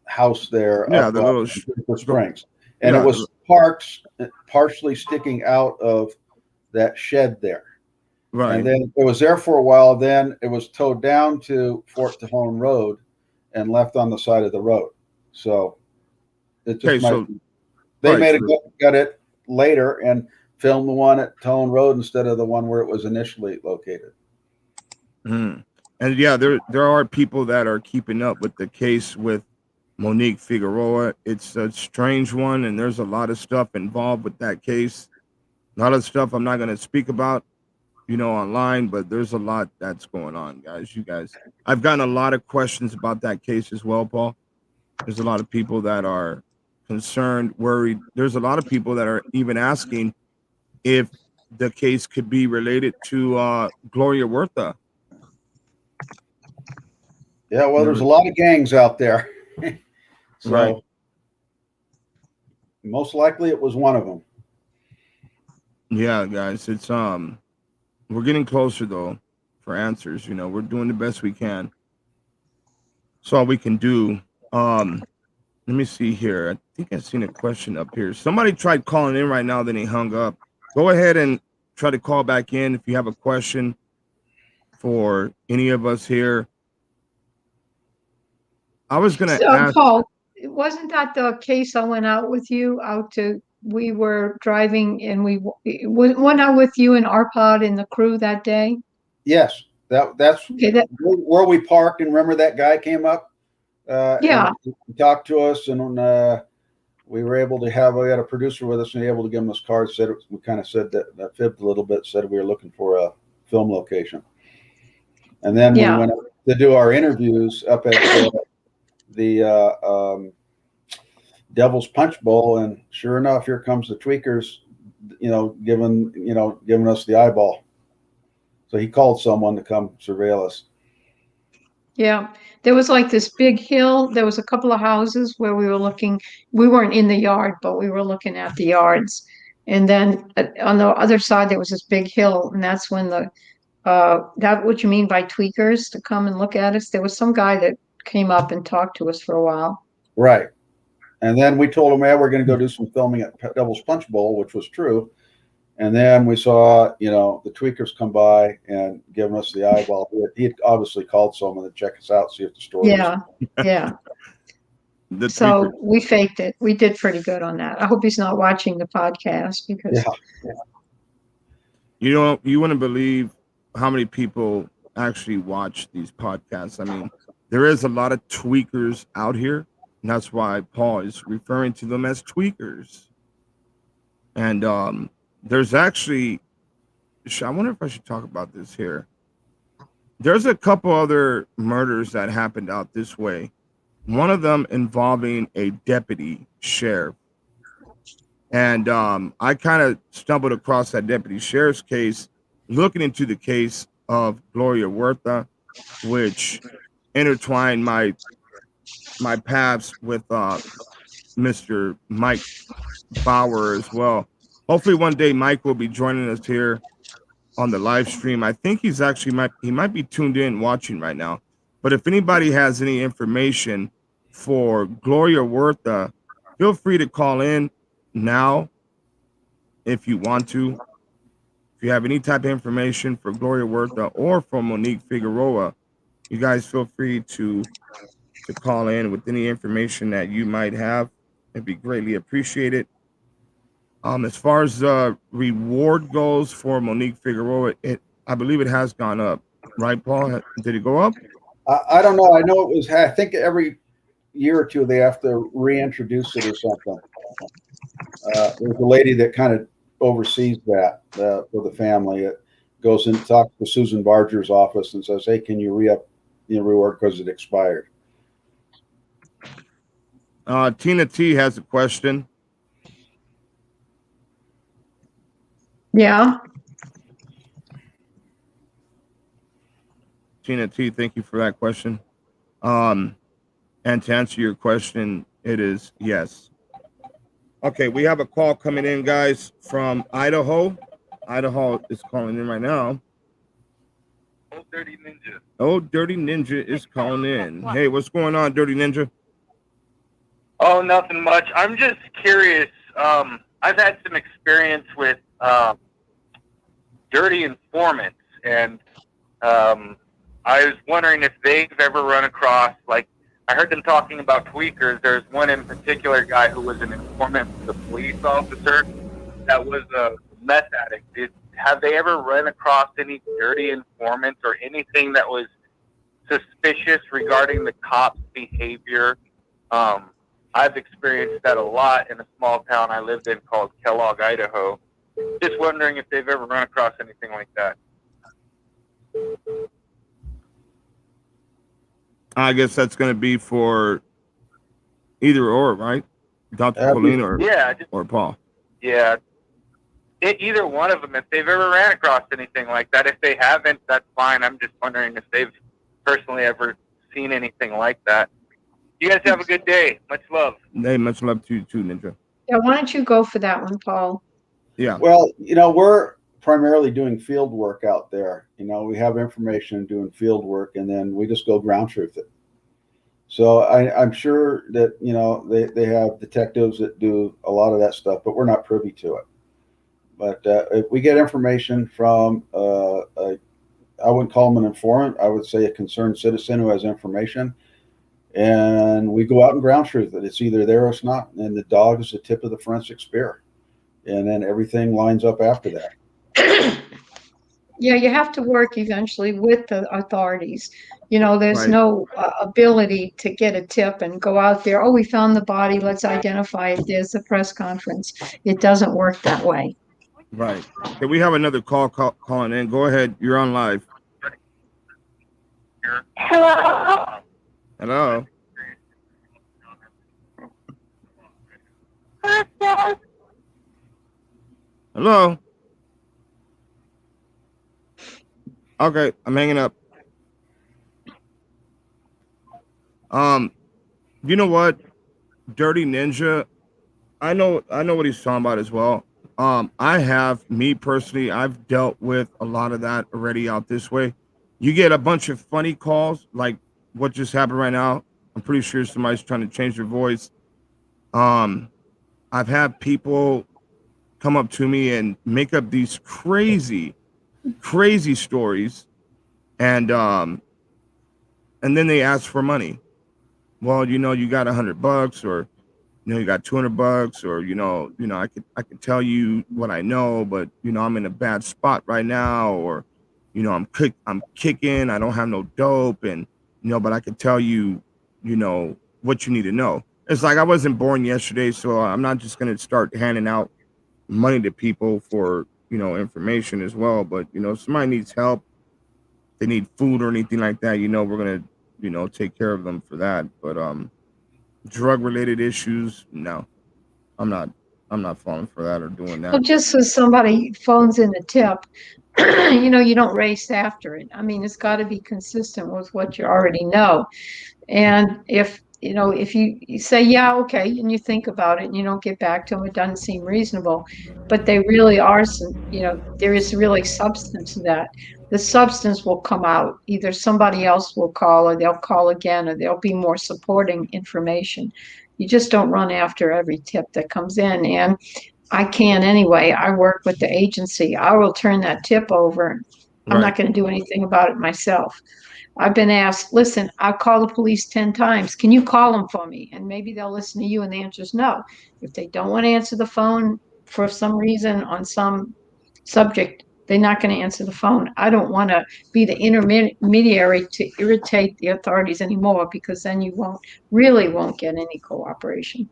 house there. Yeah, up, the little Springs, and it was parked partially sticking out of that shed there. Right. And then it was there for a while. Then it was towed down to Fort Tejon Road and left on the side of the road. So it just got it later and filmed the one at Tejon Road instead of the one where it was initially located. Mm. And yeah, there are people that are keeping up with the case with Monique Figueroa. It's a strange one, and there's a lot of stuff involved with that case. A lot of stuff I'm not going to speak about, online, but there's a lot that's going on, guys. I've gotten a lot of questions about that case as well, Paul. There's a lot of people that are concerned, worried. There's a lot of people that are even asking if the case could be related to Gloria Huerta. Yeah, well, there's a lot of gangs out there. So most likely it was one of them. Yeah, guys, it's we're getting closer though for answers. We're doing the best we can. That's all we can do. Let me see here. I think I've seen a question up here. Somebody tried calling in right now, then he hung up. Go ahead and try to call back in if you have a question for any of us here. I was going to ask Paul, wasn't that the case I went out with you we were driving and we went out with you and Arpad and the crew that day? Yes, that's where we parked. And remember that guy came up and talked to us, and we were able to we had a producer with us and able to give him his card. We kind of said that fibbed a little bit, said we were looking for a film location. And then we went up to do our interviews up at the Devil's Punch Bowl, and sure enough, here comes the tweakers, giving us the eyeball. So he called someone to come surveil us. Yeah, there was like this big hill. There was a couple of houses where we were looking. We weren't in the yard, but we were looking at the yards. And then on the other side, there was this big hill, and that's when that what you mean by tweakers to come and look at us? There was some guy that came up and talked to us for a while. Right. And then we told him, we're going to go do some filming at Devil's Punch Bowl, which was true. And then we saw, the tweakers come by and give us the eyeball. He had obviously called someone to check us out, see if the story Yeah, yeah. The So tweaker. we faked it. We did pretty good on that. I hope he's not watching the podcast because You wouldn't believe how many people actually watch these podcasts. I mean, there is a lot of tweakers out here, and that's why Paul is referring to them as tweakers. And there's actually, I wonder if I should talk about this here. There's a couple other murders that happened out this way. One of them involving a deputy sheriff. And I kind of stumbled across that deputy sheriff's case, looking into the case of Gloria Huerta, which intertwined my paths with Mr. Mike Bauer as well. Hopefully one day Mike will be joining us here on the live stream. I think he's actually he might be tuned in watching right now. But if anybody has any information for Gloria Huerta, feel free to call in now if you want to. If you have any type of information for Gloria Huerta or for Monique Figueroa, you guys feel free to call in with any information that you might have. It'd be greatly appreciated. As far as reward goes for Monique Figueroa, I believe it has gone up, right, Paul? Did it go up? I don't know. I know it was. I think every year or two they have to reintroduce it or something. There's a lady that kind of oversees that for the family. It goes and talks to Susan Barger's office and says, "Hey, can you re-up the reward because it expired?" Tina T has a question. yeah. Tina T, thank you for that question. And to answer your question, it is yes. Okay, we have a call coming in, guys, from Idaho. Idaho is calling in right now. Oh, Dirty Ninja. Oh, Dirty Ninja is calling in. Hey, what's going on, Dirty Ninja? Oh, nothing much. I'm just curious. I've had some experience with dirty informants, and I was wondering if they've ever run across, like, I heard them talking about tweakers. There's one in particular guy who was an informant for the police officer that was a meth addict. Have they ever run across any dirty informants or anything that was suspicious regarding the cops' behavior? I've experienced that a lot in a small town I lived in called Kellogg, Idaho. Just wondering if they've ever run across anything like that. I guess that's going to be for either or, right? Dr. Colleen or Paul. Yeah. Either one of them, if they've ever ran across anything like that. If they haven't, that's fine. I'm just wondering if they've personally ever seen anything like that. You guys have a good day. Much love. Hey, much love to you too, Ninja. Yeah, why don't you go for that one, Paul? Yeah. Well, we're primarily doing field work out there. We have information doing field work, and then we just go ground truth it. So I'm sure that, they have detectives that do a lot of that stuff, but we're not privy to it. But if we get information from, I wouldn't call them an informant, I would say a concerned citizen who has information, and we go out and ground truth it. It's either there or it's not. And the dog is the tip of the forensic spear. And then everything lines up after that. Yeah, you have to work eventually with the authorities. There's Right. no ability to get a tip and go out there. Oh, we found the body. Let's identify it. There's a press conference. It doesn't work that way. Right. Okay, we have another call calling in. Go ahead. You're on live. Hello. Hello. Hello. Okay, I'm hanging up. You know what, Dirty Ninja, I know what he's talking about as well. Me personally, I've dealt with a lot of that already out this way. You get a bunch of funny calls like what just happened right now. I'm pretty sure somebody's trying to change their voice. I've had people come up to me and make up these crazy stories, and then they ask for money. Well, you got $100, or you got $200, or I could tell you what I know, but I'm in a bad spot right now, or I'm kicking, I don't have no dope, and but I could tell you what you need to know. It's like I wasn't born yesterday, so I'm not just gonna start handing out money to people for information as well. But if somebody needs help, they need food or anything like that, we're gonna take care of them for that. But drug related issues, no, I'm not falling for that or doing Well, that. just so somebody phones in a tip, you don't race after it. I mean, it's got to be consistent with what you already know. And if you say, yeah, okay, and you think about it and you don't get back to them, it doesn't seem reasonable, but they really are some, there is really substance to that. The substance will come out. Either somebody else will call, or they'll call again, or there'll be more supporting information. You just don't run after every tip that comes in. And I can anyway. I work with the agency. I will turn that tip over. I'm Right. not going to do anything about it myself. I've been asked, listen, I'll call the police 10 times. Can you call them for me? And maybe they'll listen to you, and the answer is no. If they don't want to answer the phone for some reason on some subject, they're not going to answer the phone. I don't want to be the intermediary to irritate the authorities anymore, because then you won't get any cooperation.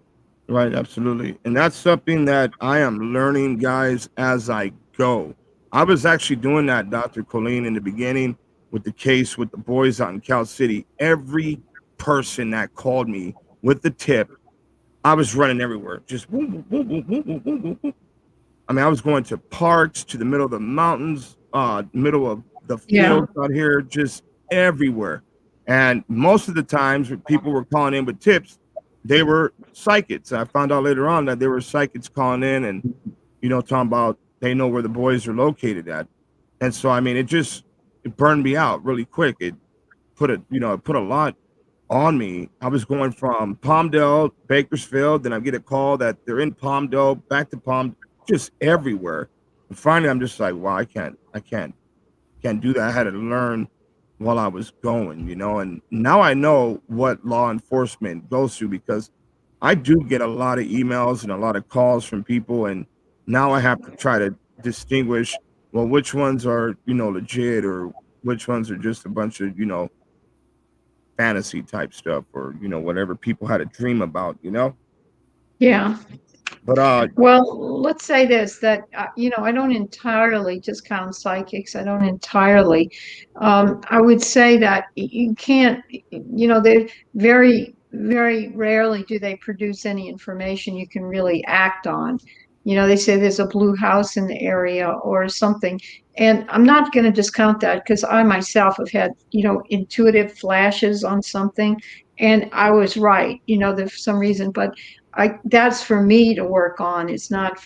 Right, absolutely. And that's something that I am learning, guys, as I go. I was actually doing that, Dr. Colleen, in the beginning with the case with the boys out in Cal City. Every person that called me with the tip, I was running everywhere. Just boom, boom, boom, boom, boom, boom, boom, boom. I mean, I was going to parks, to the middle of the mountains, middle of the Yeah. fields out here, just everywhere. And most of the times when people were calling in with tips, they were psychics. I found out later on that they were psychics calling in and, talking about they know where the boys are located at. And so, I mean, it burned me out really quick. It put a lot on me. I was going from Palmdale, Bakersfield, then I get a call that they're in Palmdale, back to just everywhere. And finally, I'm just like, wow, I can't do that. I had to learn while I was going, and now I know what law enforcement goes through, because I do get a lot of emails and a lot of calls from people, and now I have to try to distinguish, well, which ones are, legit, or which ones are just a bunch of, fantasy type stuff, or, whatever people had a dream about, Yeah. But Well, let's say this, that, I don't entirely discount psychics. I don't entirely. I would say that you can't, they very, very rarely do they produce any information you can really act on. They say there's a blue house in the area or something. And I'm not going to discount that, because I myself have had, intuitive flashes on something, and I was right, there's some reason, but that's for me to work on. It's not,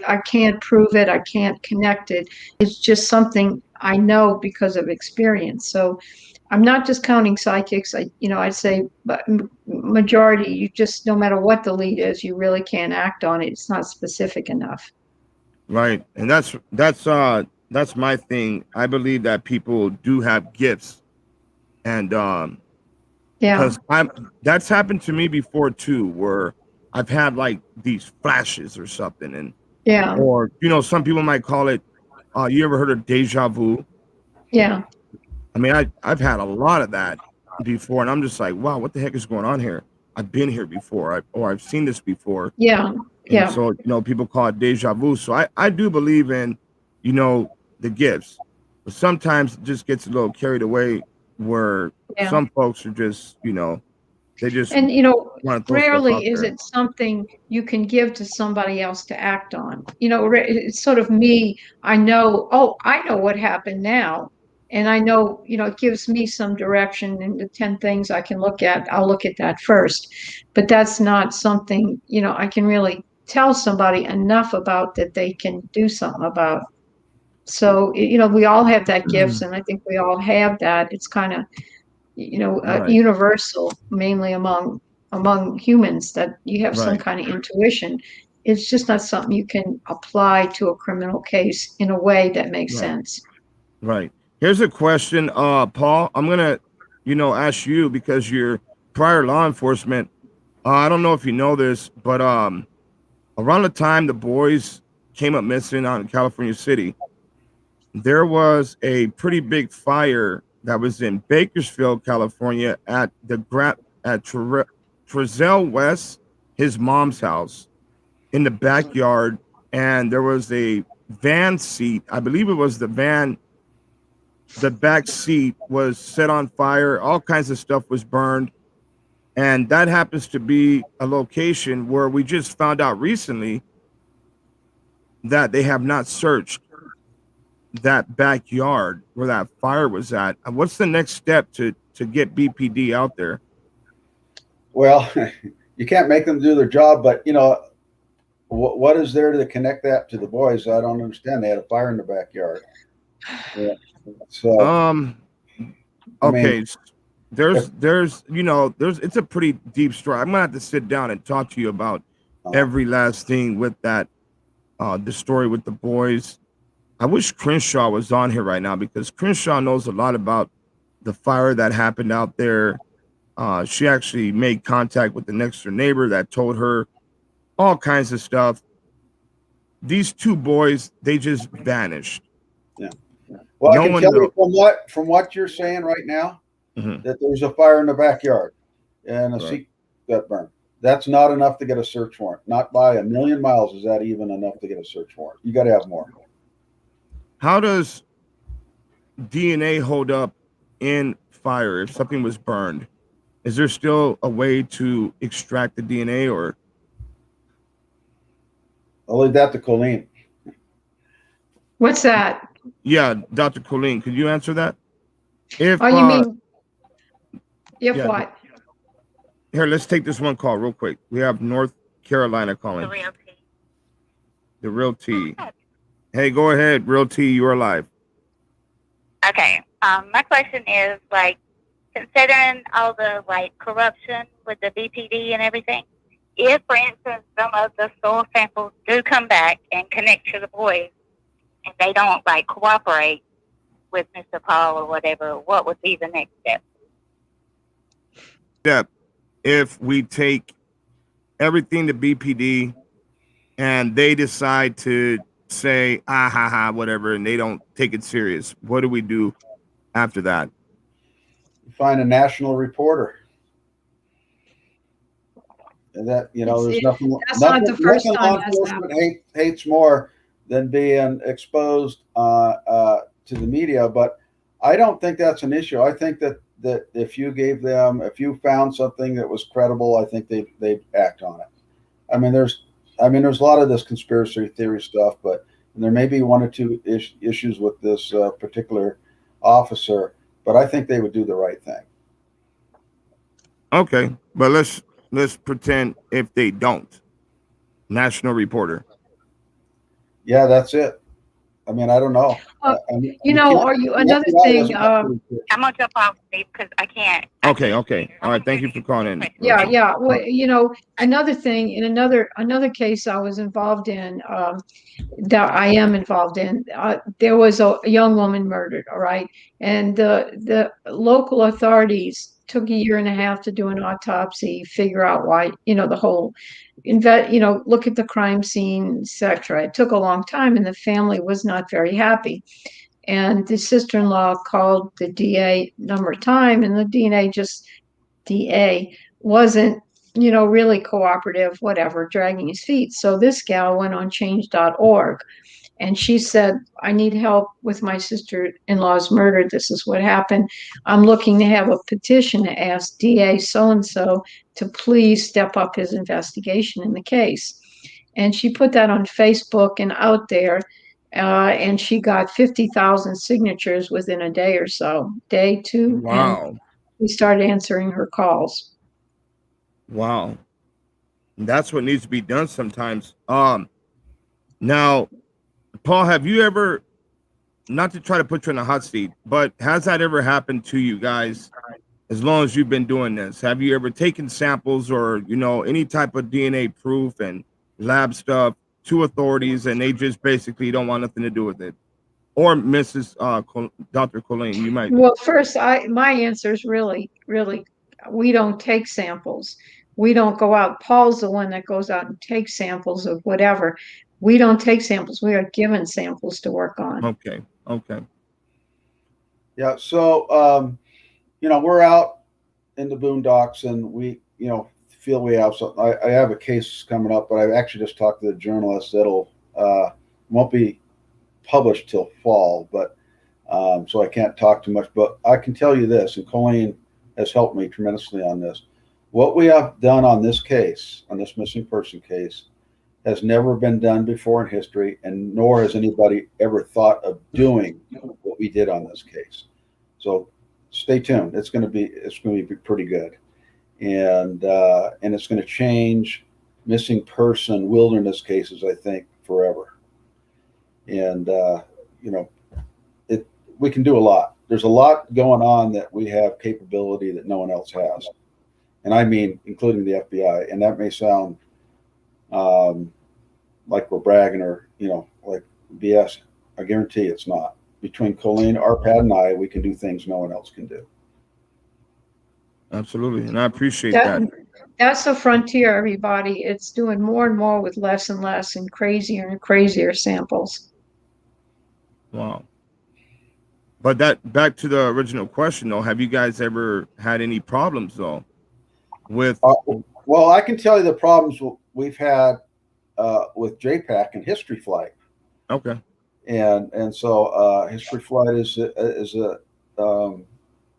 I can't prove it. I can't connect it. It's just something I know because of experience. So I'm not discounting psychics. I'd say, but majority, you just, no matter what the lead is, you really can't act on it. It's not specific enough. right, and that's my thing. I believe that people do have gifts, and Yeah. because that's happened to me before too, where I've had like these flashes or something, and Yeah. or some people might call it. You ever heard of deja vu? Yeah. I mean, I've had a lot of that before, and I'm just like, wow, what the heck is going on here? I've been here before, or I've seen this before, Yeah. and Yeah. so people call it deja vu. So I do believe in the gifts, but sometimes it just gets a little carried away, where Yeah. some folks are just they just And, want to throw stuff out rarely is there. it something you can give to somebody else to act on. It's sort of me. I know, oh, I know what happened now. And I know, it gives me some direction, and the 10 things I can look at, I'll look at that first. But that's not something, I can really tell somebody enough about that they can do something about. So, we all have that gifts, and I think we all have that. It's kind of, Right, universal, mainly among humans, that you have some right. kind of intuition. it's just not something you can apply to a criminal case in a way that makes Right. sense. Right. Here's a question, Paul. I'm gonna, ask you because you're prior law enforcement. I don't know if you know this, but around the time the boys came up missing out in California City, there was a pretty big fire that was in Bakersfield, California, at Trezell West, his mom's house, in the backyard, and there was a van seat. I believe it was the van. The back seat was set on fire. All kinds of stuff was burned. And that happens to be a location where we just found out recently that they have not searched that backyard where that fire was at. And what's the next step to get BPD out there? Well, you can't make them do their job, but what is there to connect that to the boys? I don't understand. They had a fire in the backyard. Yeah. So okay, there's it's a pretty deep story. I'm gonna have to sit down and talk to you about every last thing with that, the story with the boys. I wish Crenshaw was on here right now because Crenshaw knows a lot about the fire that happened out there. She actually made contact with the next door neighbor that told her all kinds of stuff. These two boys, they just vanished. Yeah. Well, No I can one tell knows. you from what you're saying right now, that there's a fire in the backyard and a seat got burned. That's not enough to get a search warrant. Not by a million miles is that even enough to get a search warrant. You got to have more. How does DNA hold up in fire if something was burned? Is there still a way to extract the DNA, or? I'll leave that to Colleen. What's that? Yeah, Dr. Colleen, could you answer that? If You mean if yeah, what? Here, let's take this one call real quick. We have North Carolina calling. The Real T. Hey, go ahead, Real T. You're alive. Okay. My question is, considering all the corruption with the BPD and everything, if, for instance, some of the soil samples do come back and connect to the boys, and they don't cooperate with Mr. Paul or whatever, what would be the next step? If we take everything to BPD and they decide to say whatever, and they don't take it serious, what do we do after that? Find a national reporter. And that there's nothing. That's not the first nothing time law that's enforcement hates more than being exposed to the media. But I don't think that's an issue. I think that if you found something that was credible, I think they'd act on it. I mean, there's a lot of this conspiracy theory stuff, but there may be one or two issues with this particular officer, but I think they would do the right thing. Okay, but let's pretend if they don't. National reporter. Yeah, that's it. I mean, I don't know. Another thing? I'm gonna jump off because I can't. Okay. All right. Thank you for calling in. Yeah. Well, another thing in another case I was involved in, that I am involved in, there was a young woman murdered. All right, and the local authorities took a year and a half to do an autopsy, figure out why, the whole look at the crime scene, etc. It took a long time, and the family was not very happy. And the sister-in-law called the DA a number of times, and the DA wasn't, really cooperative, whatever, dragging his feet. So this gal went on change.org, and she said, I need help with my sister-in-law's murder. This is what happened. I'm looking to have a petition to ask DA so-and-so to please step up his investigation in the case. And she put that on Facebook and out there, and she got 50,000 signatures within a day or so, day two. Wow. And we started answering her calls. Wow. That's what needs to be done sometimes. Now, Paul, have you ever, not to try to put you in a hot seat, but has that ever happened to you guys as long as you've been doing this? Have you ever taken samples or, any type of DNA proof and lab stuff to authorities, and they just basically don't want nothing to do with it. Or Mrs. Dr. Colleen, you might. Well, first, my answer is really, we don't take samples. We don't go out. Paul's the one that goes out and takes samples of whatever. We don't take samples. We are given samples to work on. Okay. Okay. Yeah. So, we're out in the boondocks, and we, feel we have something. I have a case coming up, but I've actually just talked to the journalist that'll won't be published till fall, but so I can't talk too much. But I can tell you this, and Colleen has helped me tremendously on this. What we have done on this case, on this missing person case, has never been done before in history, and nor has anybody ever thought of doing what we did on this case. So stay tuned. It's going to be pretty good, and it's going to change missing person wilderness cases, I think, forever. And we can do a lot. There's a lot going on that we have capability that no one else has, and I mean including the FBI. And that may sound like we're bragging or like BS. I guarantee it's not. Between Colleen, Arpad, and I, we can do things no one else can do. Absolutely, and I appreciate that. That's the frontier, everybody. It's doing more and more with less and less and crazier samples. Wow. But that back to the original question though, have you guys ever had any problems though with well, I can tell you the problems we've had with JPAC and History Flight. Okay. And so History Flight is a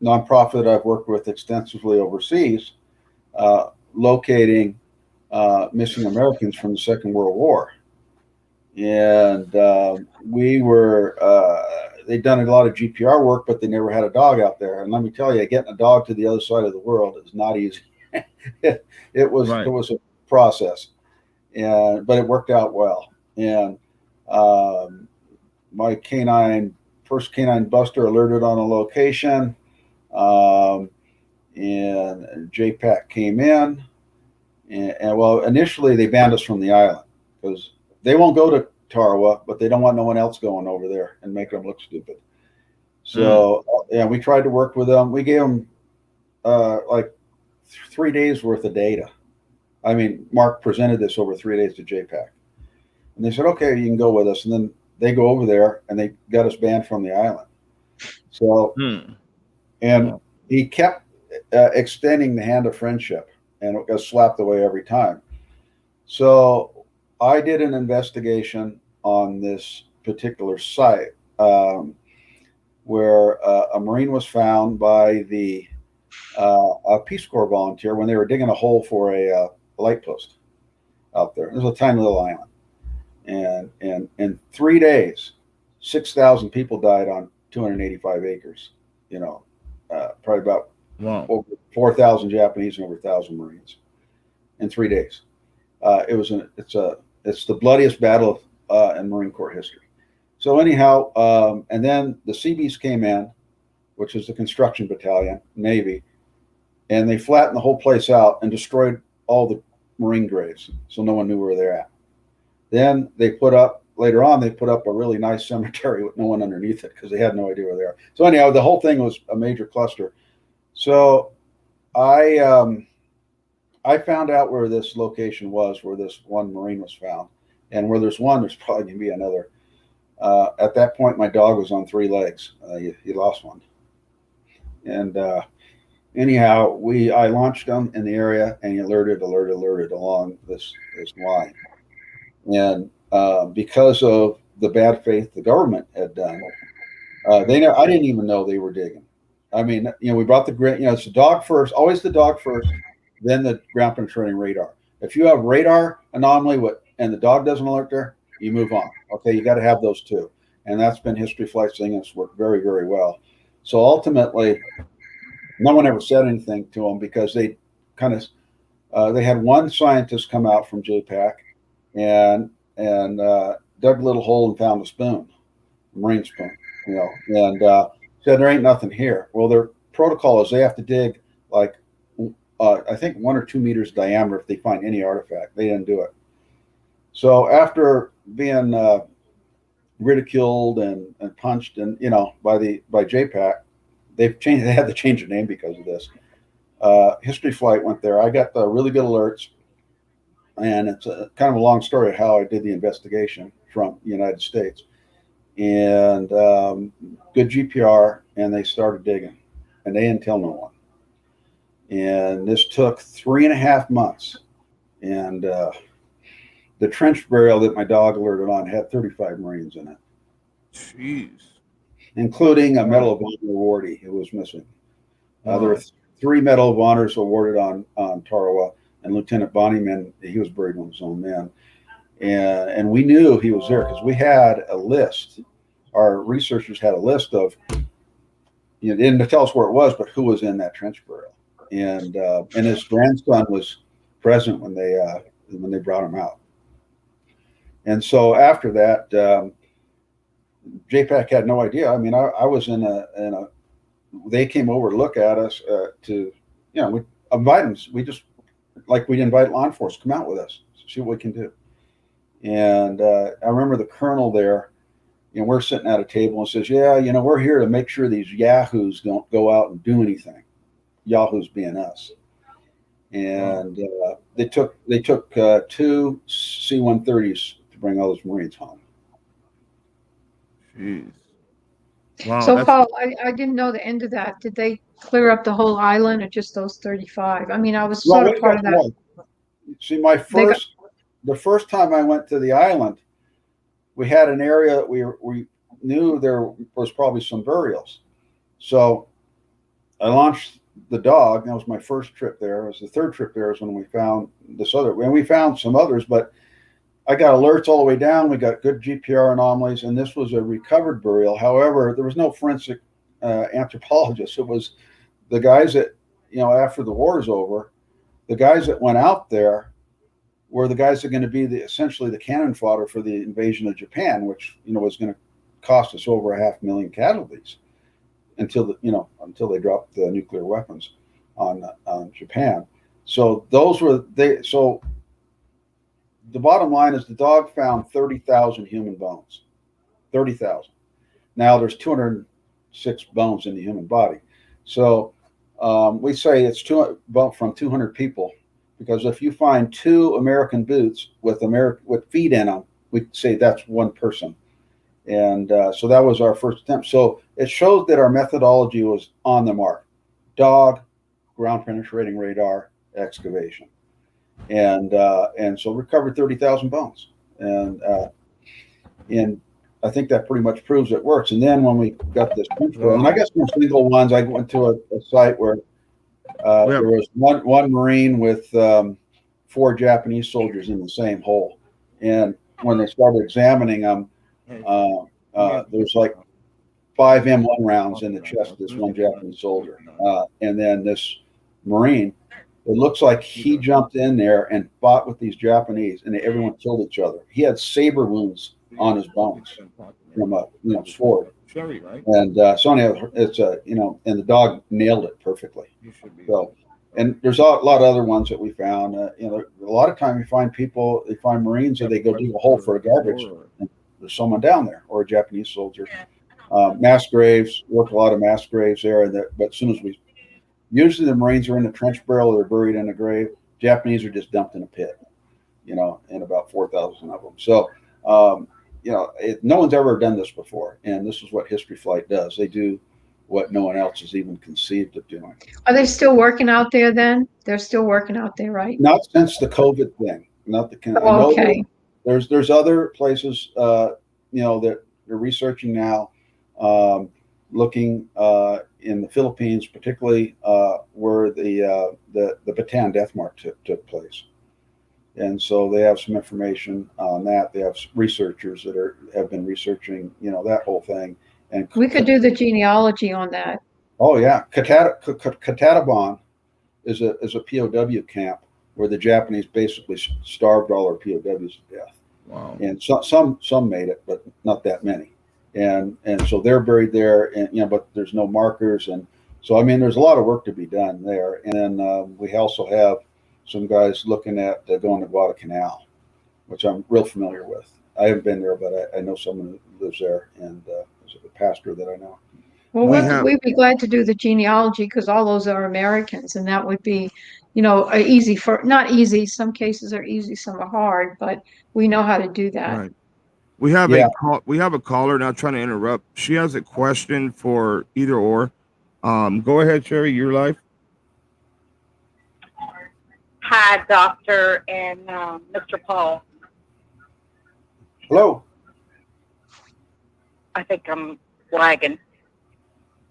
nonprofit I've worked with extensively overseas, locating missing Americans from the Second World War. And they'd done a lot of GPR work, but they never had a dog out there. And let me tell you, getting a dog to the other side of the world is not easy. It was a process, but it worked out well. And my first canine buster alerted on a location, and JPAC came in, and well, initially they banned us from the island because they won't go to Tarawa, but they don't want no one else going over there and making them look stupid. So we tried to work with them. We gave them like 3 days worth of data. I mean, Mark presented this over 3 days to JPAC, and they said, "Okay, you can go with us." And then they go over there and they got us banned from the island. So, and he kept extending the hand of friendship, and it got slapped away every time. So I did an investigation on this particular site where a Marine was found by a Peace Corps volunteer when they were digging a hole for a light post out there. There's a tiny little island. And in 3 days, 6,000 people died on 285 acres. Probably about over 4,000 Japanese and over 1,000 Marines in 3 days. It's the bloodiest battle in Marine Corps history. So anyhow, and then the Seabees came in, which is the construction battalion, Navy, and they flattened the whole place out and destroyed all the Marine graves, so no one knew where they're at. Then later on, they put up a really nice cemetery with no one underneath it because they had no idea where they are. So anyhow, the whole thing was a major cluster. So I found out where this location was, where this one Marine was found. And where there's one, there's probably going to be another. At that point, my dog was on 3 legs. He lost one. And anyhow, I launched him in the area, and he alerted along this line. And because of the bad faith the government had done, I didn't even know they were digging. I mean, we brought it's the dog first, always the dog first, then the ground penetrating radar. If you have radar anomaly and the dog doesn't alert there, you move on. Okay, you got to have those two. And that's been History Flight's thing, and it's worked very, very well. So ultimately, no one ever said anything to them because they they had one scientist come out from JPAC and dug a little hole and found a spoon, a Marine spoon, and said there ain't nothing here. Well, their protocol is they have to dig like I think 1 or 2 meters diameter if they find any artifact. They didn't do it. So after being ridiculed and punched, and by JPAC, they had to change the name because of this. History Flight went there. I got the really good alerts, and it's kind of a long story of how I did the investigation from the United States, and good GPR, and they started digging, and they didn't tell no one. And this took 3.5 months, and the trench burial that my dog alerted on had 35 Marines in it. Jeez. Including a Medal of Honor awardee who was missing. There were 3 Medal of Honors awarded on Tarawa, and Lieutenant Bonnyman, he was buried with his own men. And we knew he was there because we had a list. Our researchers had a list of, they didn't tell us where it was, but who was in that trench burial. And his grandson was present when they brought him out. And so after that, JPAC had no idea. I mean, I was in a. They came over to look at us we invite them. We just like we'd invite law enforcement, come out with us, see what we can do. And I remember the colonel there. We're sitting at a table and says, "Yeah, we're here to make sure these yahoos don't go out and do anything." Yahoos being us. And they took 2 C-130s to bring all those Marines home. Jeez. Wow. So, Paul, I didn't know the end of that. Did they clear up the whole island or just those 35? I mean, I was sort of part of that. More. See, the first time I went to the island, we had an area that we knew there was probably some burials. So I launched the dog. That was my first trip there. It was the third trip there is when we found this other, and we found some others, but I got alerts all the way down. We got good GPR anomalies, and this was a recovered burial. However, there was no forensic anthropologist. It was the guys that, after the war is over, the guys that went out there were the guys that are going to be essentially the cannon fodder for the invasion of Japan, which, was going to cost us over 500,000 casualties until they dropped the nuclear weapons on Japan. So those were they. So the bottom line is the dog found 30,000 human bones. 30,000. Now there's 206 bones in the human body. So we say it's from 200 people, because if you find 2 American boots with feet in them, we say that's one person. And so that was our first attempt. So it shows that our methodology was on the mark. Dog, ground penetrating radar, excavation. And so recovered 30,000 bones. And I think that pretty much proves it works. And then when we got this control, and I got some single ones, I went to a site where there was one Marine with 4 Japanese soldiers in the same hole. And when they started examining them, there's like 5 M1 rounds in the chest of this one Japanese soldier. And then this Marine, it looks like he jumped in there and fought with these Japanese, and everyone killed each other. He had saber wounds on his bones from a sword. And so anyhow, it's and the dog nailed it perfectly. So, and there's a lot of other ones that we found. A lot of time you find people, they find Marines, and they go dig a hole for a garbage, and there's someone down there, or a Japanese soldier. Mass graves, worked a lot of mass graves there, but as soon as usually the Marines are in the trench burial, they're buried in a grave. Japanese are just dumped in a pit, and about 4,000 of them. So, no one's ever done this before, and this is what History Flight does. They do what no one else has even conceived of doing. Are they still working out there then? They're still working out there, right? Not since the COVID thing. Okay. There's other places, that they're researching now, looking in the Philippines, particularly where the Bataan death march took place. And so they have some information on that. They have researchers that have been researching, that whole thing. And we could do the genealogy on that. Oh yeah, Katataban is a POW camp where the Japanese basically starved all our POWs to death. Wow. And some made it, but not that many. And so they're buried there, and but there's no markers, and so I mean there's a lot of work to be done there. And then we also have some guys looking at going to Guadalcanal, which I'm real familiar with. I haven't been there, but I know someone who lives there, and there's a pastor that I know. Well, We we'd be glad to do the genealogy because all those are Americans, and that would be, you know, easy for, not easy. Some cases are easy, some are hard, but we know how to do that. Right. We have Yeah. we have a caller, not trying to interrupt. She has a question for either or. Go ahead, Sherry, your life. Hi, Doctor and Mr. Paul. Hello. I think I'm lagging.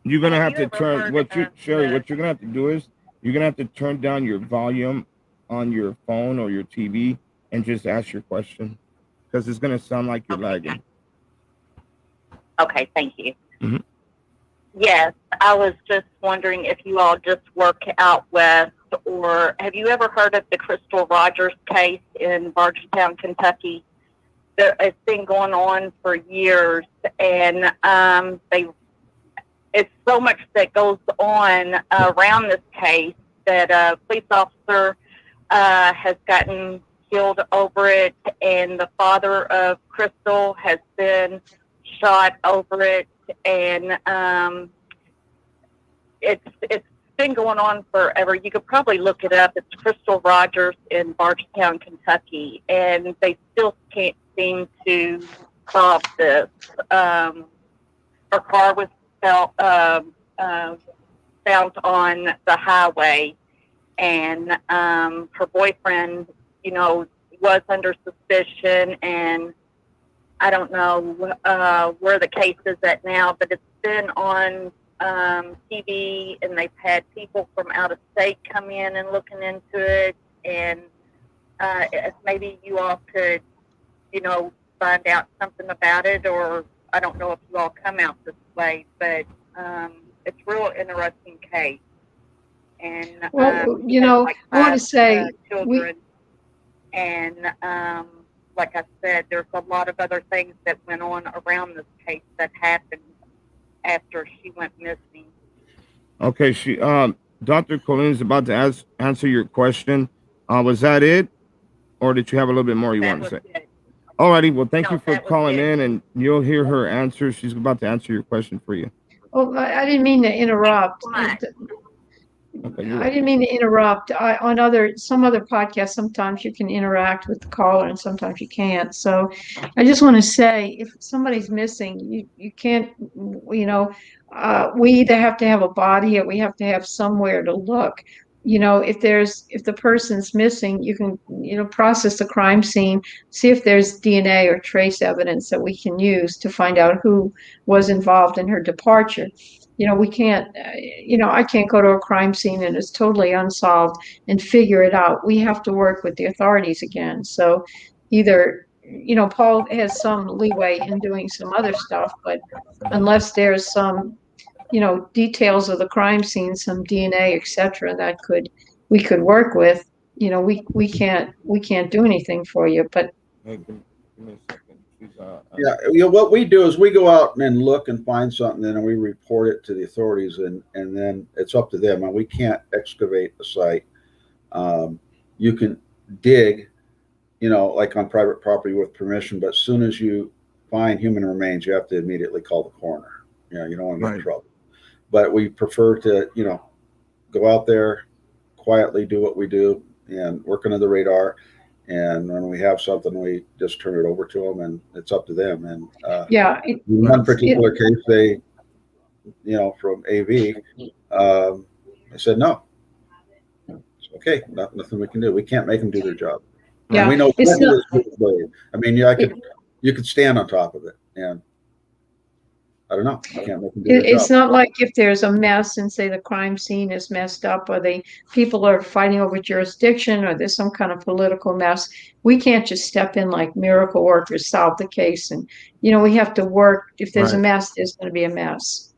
You're gonna Have have you to ever turn heard what you of Sherry, the- what you're gonna have to do is you're gonna have to turn down your volume on your phone or your TV and just ask your question because it's gonna sound like you're lagging. Okay, thank you. Mhm. Yes, I was just wondering if you all just work out west, or have you ever heard of the Crystal Rogers case in Bardstown, Kentucky? It's been going on for years, and it's so much that goes on around this case that a police officer has gotten killed over it, and the father of Crystal has been shot over it, and it's been going on forever. You could probably look it up. It's Crystal Rogers in Bardstown, Kentucky, and they still can't seem to solve this. Her car was found on the highway, and her boyfriend, you know, was under suspicion, and I don't know where the case is at now, but it's been on TV, and they've had people from out of state come in and looking into it, and if maybe you all could, you know, find out something about it, or I don't know if you all come out this way, but it's a real interesting case. And Well, she you has know, like I want to 5 say children, and like I said, there's a lot of other things that went on around this case that happened after she went missing. Okay, Dr. Colleen is about to answer your question. Was that it, or did you have a little bit more you That want to was say? it. Alrighty, well, thank No, you for that was calling it. in, and you'll hear her answer. She's about to answer your question for you. Oh, I didn't mean to interrupt. Right. Okay, I didn't mean to interrupt. On some other podcasts, sometimes you can interact with the caller and sometimes you can't. So I just want to say, if somebody's missing, you can't, you know, we either have to have a body or we have to have somewhere to look. You know, if the person's missing, you can, you know, process the crime scene, see if there's DNA or trace evidence that we can use to find out who was involved in her departure. You know, we can't, you know, I can't go to a crime scene and it's totally unsolved and figure it out. We have to work with the authorities again. So either, you know, Paul has some leeway in doing some other stuff, but unless there's some, you know, details of the crime scene, some DNA, et cetera, that we could work with, you know, we can't do anything for you. But Hey, give me a second. She's, Yeah, you know, what we do is we go out and look and find something, and then we report it to the authorities, and then it's up to them. And we can't excavate the site. You can dig, you know, like on private property with permission, but as soon as you find human remains, you have to immediately call the coroner. You know, you don't want to get in trouble. But we prefer to, you know, go out there, quietly do what we do, and work under the radar. And when we have something, we just turn it over to them, and it's up to them. And yeah, in one particular case, they, you know, from AV, they said no. It's okay, nothing we can do. We can't make them do their job. Yeah, and we know. it's not, I mean, yeah, you could stand on top of it, and I don't know. You can't make them do their it's job. not like if there's a mess and say the crime scene is messed up or the people are fighting over jurisdiction or there's some kind of political mess. We can't just step in like miracle workers, solve the case. And, you know, we have to work. If there's a mess, there's going to be a mess.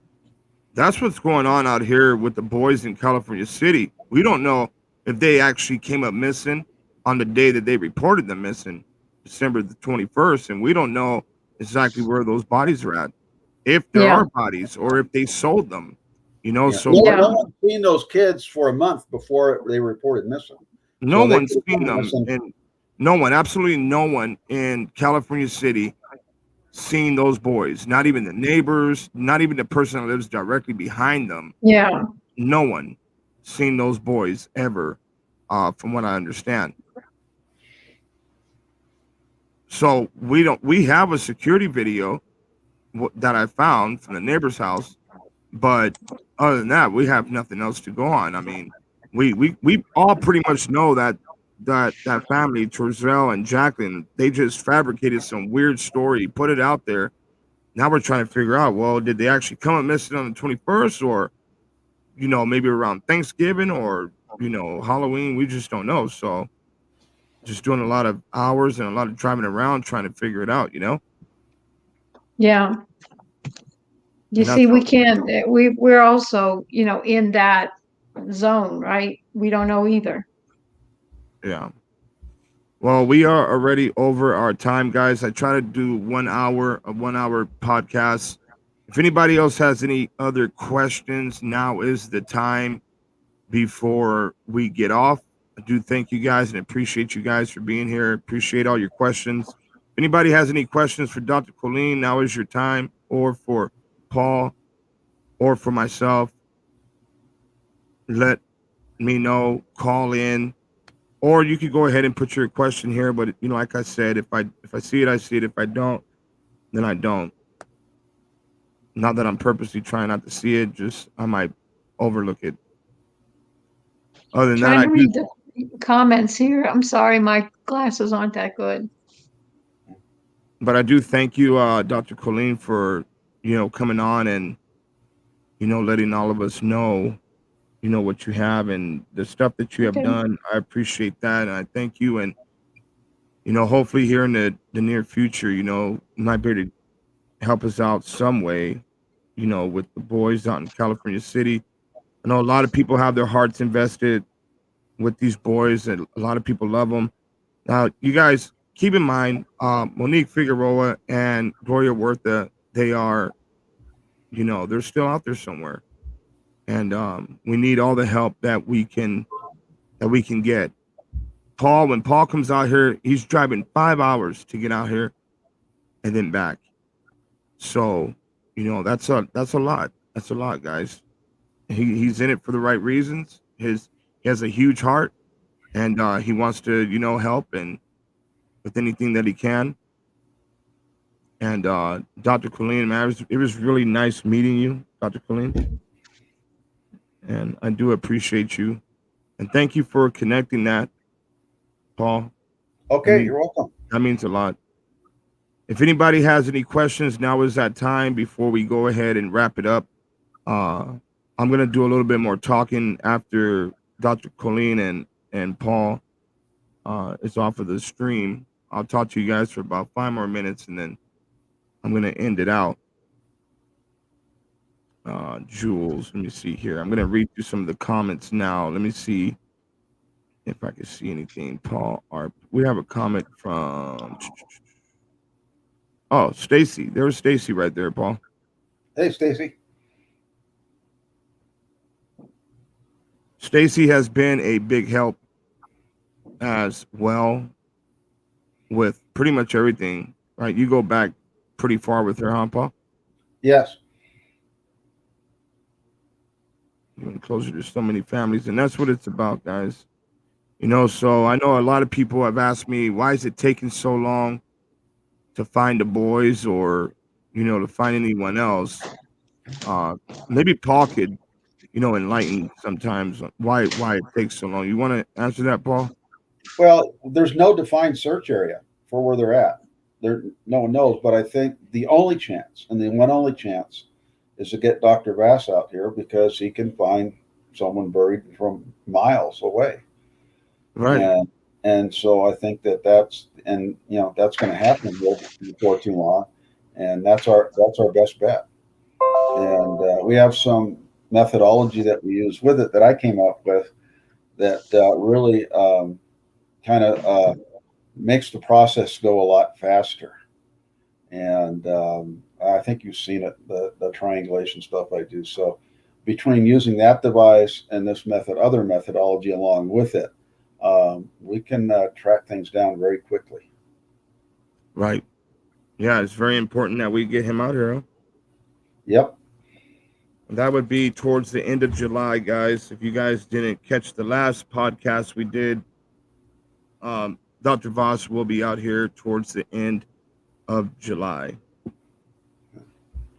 That's what's going on out here with the boys in California City. We don't know if they actually came up missing on the day that they reported them missing, December the 21st. And we don't know exactly where those bodies are at. If there are bodies or if they sold them, you know, so no one's seen those kids for a month before they reported missing. No one's seen them, and No one, absolutely no one in California City seen those boys. Not even the neighbors, not even the person that lives directly behind them. Yeah. No one seen those boys ever, from what I understand. So we have a security video that I found from the neighbor's house, but other than that, we have nothing else to go on. I mean, we all pretty much know that family, Terzel and Jacqueline, they just fabricated some weird story, put it out there. Now we're trying to figure out, well, did they actually come up missing on the 21st, or maybe around Thanksgiving, or Halloween? We just don't know. So just doing a lot of hours and a lot of driving around trying to figure it out. Yeah. You And that's see, we all. can't, we're also, in that zone, right? We don't know either. Yeah. Well, we are already over our time, guys. I try to do 1 hour podcast. If anybody else has any other questions, now is the time before we get off. I do thank you guys and appreciate you guys for being here. Appreciate all your questions. If anybody has any questions for Dr. Colleen, now is your time, or for Paul, or for myself, let me know, call in. Or you could go ahead and put your question here, but like I said, if I see it, I see it. If I don't, then I don't. Not that I'm purposely trying not to see it, just I might overlook it. Other than that, Trying I to do. read the comments here. I'm sorry, my glasses aren't that good. But I do thank you, Dr. Colleen, for coming on and letting all of us know what you have and the stuff that you have Okay. done. I appreciate that, and I thank you. And hopefully here in the near future, you might be able to help us out some way, with the boys out in California City. I know a lot of people have their hearts invested with these boys, and a lot of people love them. Now, you guys keep in mind, Monique Figueroa and Gloria Huerta, they are, they're still out there somewhere, and we need all the help that we can get. Paul, when Paul comes out here, he's driving 5 hours to get out here and then back. So, that's a lot. That's a lot, guys. He's in it for the right reasons. He has a huge heart, and he wants to help and with anything that he can. And Dr. Colleen, man, it was really nice meeting you, Dr. Colleen, and I do appreciate you, and thank you for connecting that, Paul. Okay, you're welcome. That means a lot. If anybody has any questions, now is that time before we go ahead and wrap it up. I'm gonna do a little bit more talking after Dr. Colleen and Paul is off of the stream. I'll talk to you guys for about 5 more minutes, and then I'm gonna end it out. Jules, let me see here. I'm gonna read through some of the comments now. Let me see if I can see anything. Paul, we have a comment from Stacy. There's Stacy right there, Paul. Hey, Stacy. Stacy has been a big help as well with pretty much everything, right? You go back pretty far with her, huh, Paul? Yes. You went closer to so many families, and that's what it's about, guys. So I know a lot of people have asked me, why is it taking so long to find the boys, or to find anyone else? Maybe Paul could enlighten sometimes why it takes so long. You want to answer that, Paul? Well, there's no defined search area for where they're at. No one knows, but I think the only chance, and the one only chance, is to get Dr. Vass out here, because he can find someone buried from miles away. Right. And so I think that's going to happen before too long, and that's our best bet. And we have some methodology that we use with it that I came up with that really kind of makes the process go a lot faster. And I think you've seen it, the triangulation stuff I do. So between using that device and this other methodology along with it, we can track things down very quickly. Right. Yeah, it's very important that we get him out here. Huh? Yep. That would be towards the end of July, guys. If you guys didn't catch the last podcast we did, Dr. Voss will be out here towards the end of July.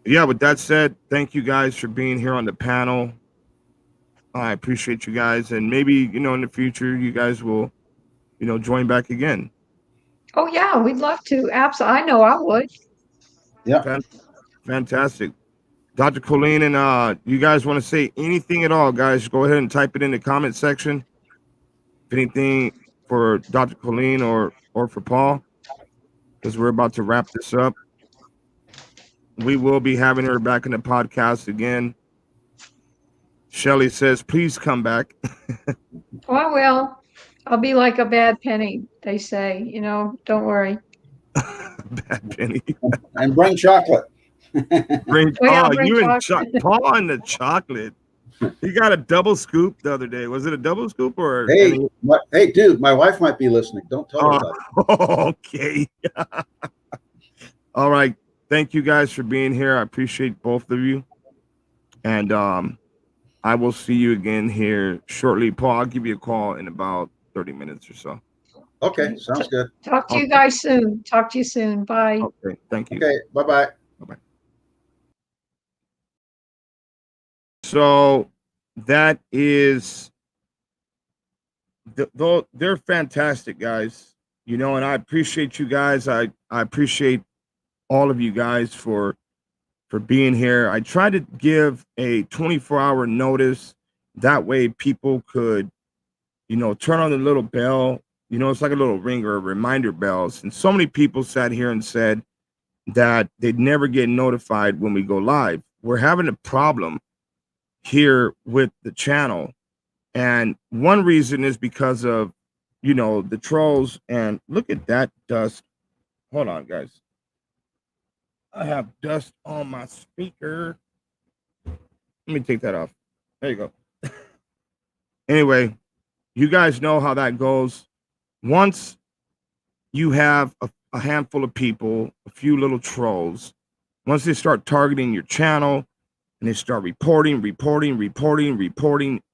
Yeah, with that said, thank you guys for being here on the panel. I appreciate you guys. And maybe, in the future, you guys will, join back again. Oh yeah, we'd love to. Absolutely. I know I would. Yeah. Fantastic. Dr. Colleen, and you guys want to say anything at all, guys, go ahead and type it in the comment section. If anything for Dr. Colleen or for Paul, because we're about to wrap this up. We will be having her back in the podcast again. Shelly says, please come back. Oh, I will. I'll be like a bad penny, they say, don't worry. Bad penny. And bring chocolate. Bring bring Paul and the chocolate. He got a double scoop the other day. Was it a double scoop or? Hey, dude, my wife might be listening. Don't tell her that. Okay. All right. Thank you guys for being here. I appreciate both of you. And I will see you again here shortly. Paul, I'll give you a call in about 30 minutes or so. Okay, sounds good. Talk to you guys soon. Talk to you soon. Bye. Okay, thank you. Okay, bye-bye. Bye-bye. So that is, they're fantastic, guys. And I appreciate you guys. I appreciate all of you guys for being here. I try to give a 24-hour notice. That way people could, turn on the little bell. It's like a little ringer, a reminder bells. And so many people sat here and said that they'd never get notified when we go live. We're having a problem here with the channel. And one reason is because of, the trolls. And look at that dust. Hold on, guys. I have dust on my speaker. Let me take that off. There you go. Anyway, you guys know how that goes. Once you have a handful of people, a few little trolls, once they start targeting your channel and they start reporting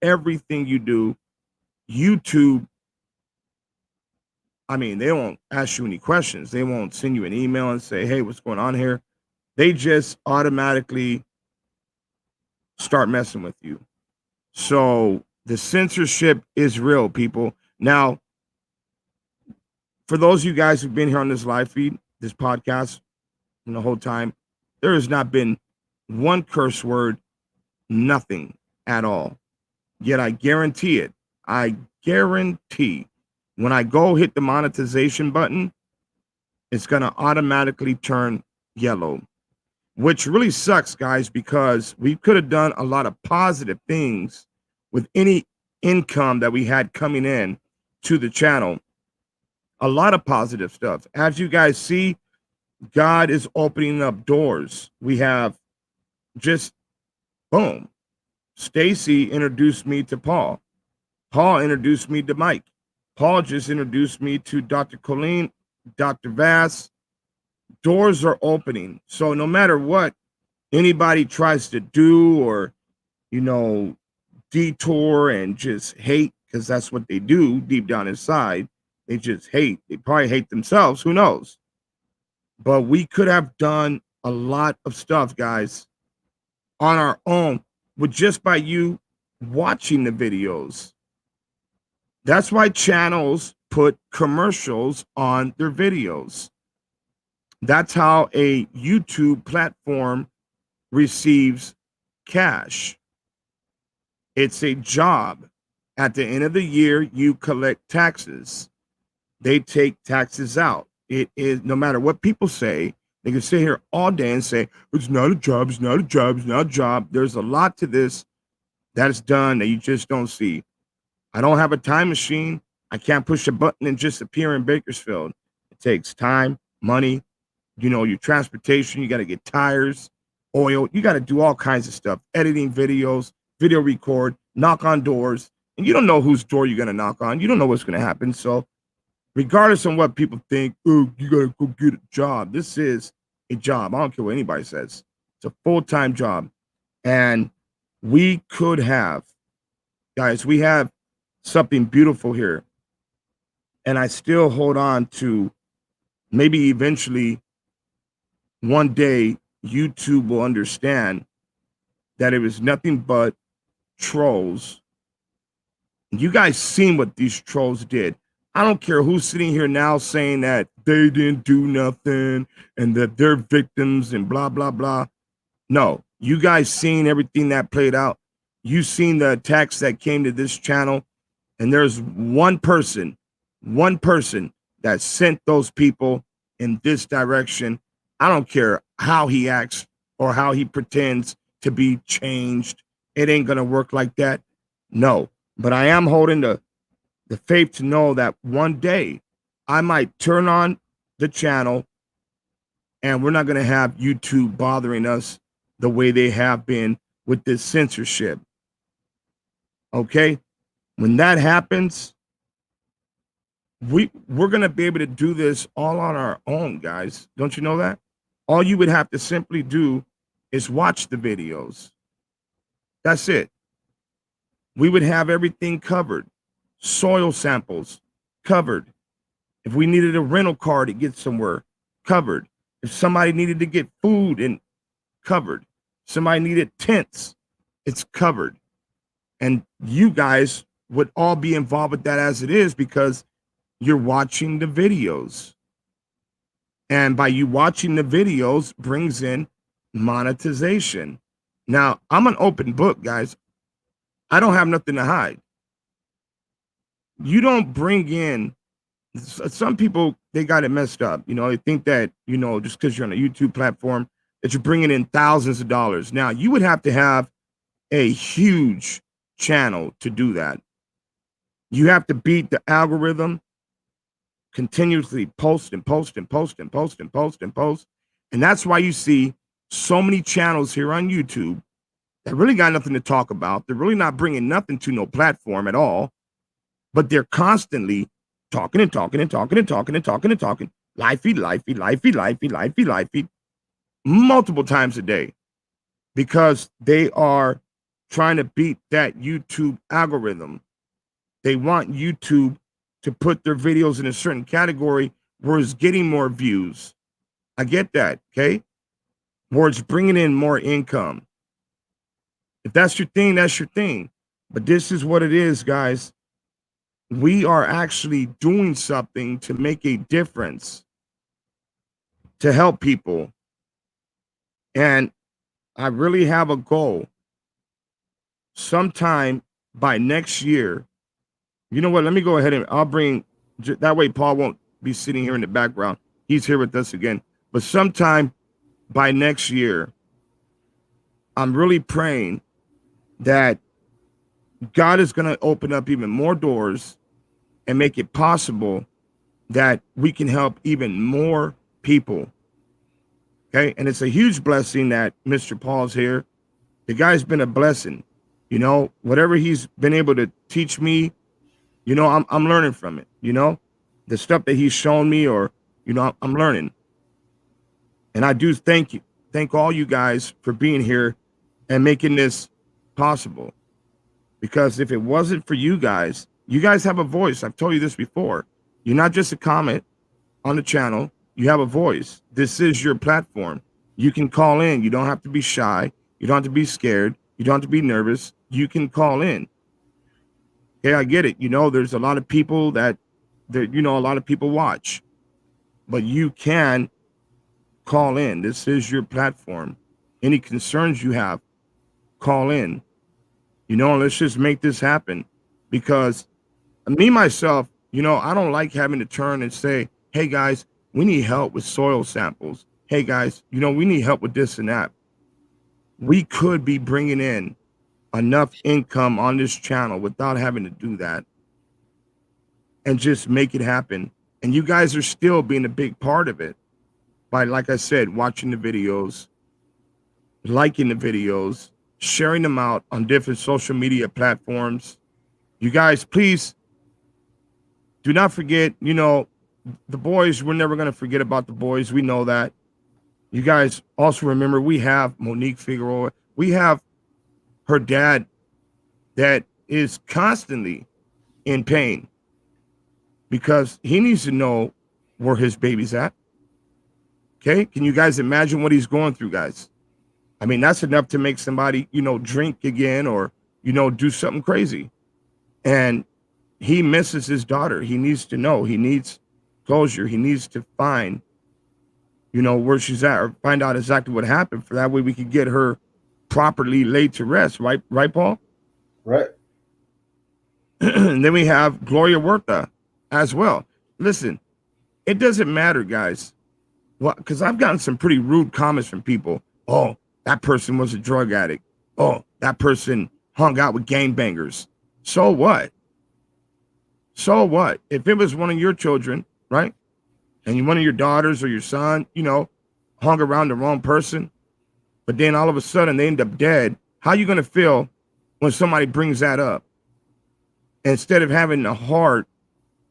everything you do, YouTube, they won't ask you any questions. They won't send you an email and say, hey, what's going on here? They just automatically start messing with you. So the censorship is real, people. Now, for those of you guys who've been here on this live feed, this podcast, the whole time, there has not been one curse word, nothing at all. Yet I guarantee it. I guarantee when I go hit the monetization button, it's going to automatically turn yellow, which really sucks, guys, because we could have done a lot of positive things with any income that we had coming in to the channel. A lot of positive stuff. As you guys see, God is opening up doors. We have just, boom. Stacy introduced me to Paul. Paul introduced me to Mike. Paul just introduced me to Dr. Colleen, Dr. Vass. Doors are opening. So no matter what anybody tries to do or, detour and just hate, because that's what they do deep down inside. They just hate. They probably hate themselves. Who knows? But we could have done a lot of stuff, guys, on our own with just by you watching the videos. That's why channels put commercials on their videos. That's how a YouTube platform receives cash. It's a job. At the end of the year, you collect taxes. They take taxes out. It is, no matter what people say, they can sit here all day and say, it's not a job, it's not a job, it's not a job. There's a lot to this that's done that you just don't see. I don't have a time machine. I can't push a button and just appear in Bakersfield. It takes time, money, your transportation. You got to get tires, oil. You got to do all kinds of stuff. Editing videos, video record, knock on doors. And you don't know whose door you're going to knock on. You don't know what's going to happen. So regardless of what people think, oh, you got to go get a job. This is a job. I don't care what anybody says. It's a full-time job. And we could have, guys, we have something beautiful here. And I still hold on to maybe eventually one day YouTube will understand that it was nothing but trolls. You guys seen what these trolls did. I don't care who's sitting here now saying that they didn't do nothing and that they're victims and blah, blah, blah. No, you guys seen everything that played out. You seen the attacks that came to this channel. And there's one person that sent those people in this direction. I don't care how he acts or how he pretends to be changed. It ain't going to work like that. No, but I am holding the faith to know that one day I might turn on the channel and we're not going to have YouTube bothering us the way they have been with this censorship. Okay? When that happens, we're going to be able to do this all on our own, guys. Don't you know that? All you would have to simply do is watch the videos. That's it. We would have everything covered. Soil samples covered. If we needed a rental car to get somewhere, covered. If somebody needed to get food, and covered. Somebody needed tents, it's covered. And you guys would all be involved with that as it is because you're watching the videos. And by you watching the videos brings in monetization. Now, I'm an open book, guys. I don't have nothing to hide. You don't bring in, some people, they got it messed up. You know, they think that, you know, just because you're on a YouTube platform, that you're bringing in thousands of dollars. Now, you would have to have a huge channel to do that. You have to beat the algorithm, continuously post and post and post and post and post and post. And that's why you see so many channels here on YouTube that really got nothing to talk about. They're really not bringing nothing to no platform at all, but they're constantly talking and talking and talking and talking and talking and talking. Live feed, multiple times a day because they are trying to beat that YouTube algorithm. They want YouTube to put their videos in a certain category where it's getting more views. I get that, okay? Where it's bringing in more income. If that's your thing, that's your thing. But this is what it is, guys. We are actually doing something to make a difference, to help people. And I really have a goal. Sometime by next year, you know what? Let me go ahead and I'll bring, that way Paul won't be sitting here in the background. He's here with us again. But sometime by next year, I'm really praying that God is going to open up even more doors and make it possible that we can help even more people. Okay. And it's a huge blessing that Mr. Paul's here. The guy's been a blessing. You know, whatever he's been able to teach me, you know, I'm learning from it. You know, the stuff that he's shown me, or, you know, I'm learning. And I do thank you. Thank all you guys for being here and making this possible. Because if it wasn't for you guys have a voice. I've told you this before. You're not just a comment on the channel. You have a voice. This is your platform. You can call in. You don't have to be shy. You don't have to be scared. You don't have to be nervous. You can call in. Okay, I get it. You know, there's a lot of people that you know, a lot of people watch. But you can call in. This is your platform. Any concerns you have, call in. You know, let's just make this happen. Because me, myself, you know, I don't like having to turn and say, hey, guys, we need help with soil samples. Hey, guys, you know, we need help with this and that. We could be bringing in enough income on this channel without having to do that and just make it happen. And you guys are still being a big part of it by, like I said, watching the videos, liking the videos, sharing them out on different social media platforms. You guys, please do not forget, you know, the boys. We're never going to forget about the boys. We know that. You guys also remember we have Monique Figueroa. We have her dad that is constantly in pain because he needs to know where his baby's at. Okay. Can you guys imagine what he's going through, guys? I mean, that's enough to make somebody, you know, drink again or, you know, do something crazy. And he misses his daughter. He needs to know. He needs closure. He needs to find, you know, where she's at or find out exactly what happened. For that way we could get her properly laid to rest. Right, Paul? Right. And then we have Gloria Huerta as well. Listen, it doesn't matter, guys. Well, because I've gotten some pretty rude comments from people. Oh, that person was a drug addict. Oh, that person hung out with gangbangers. So what? So what? If it was one of your children, right? And one of your daughters or your son, you know, hung around the wrong person, but then all of a sudden they end up dead, how are you going to feel when somebody brings that up? Instead of having the heart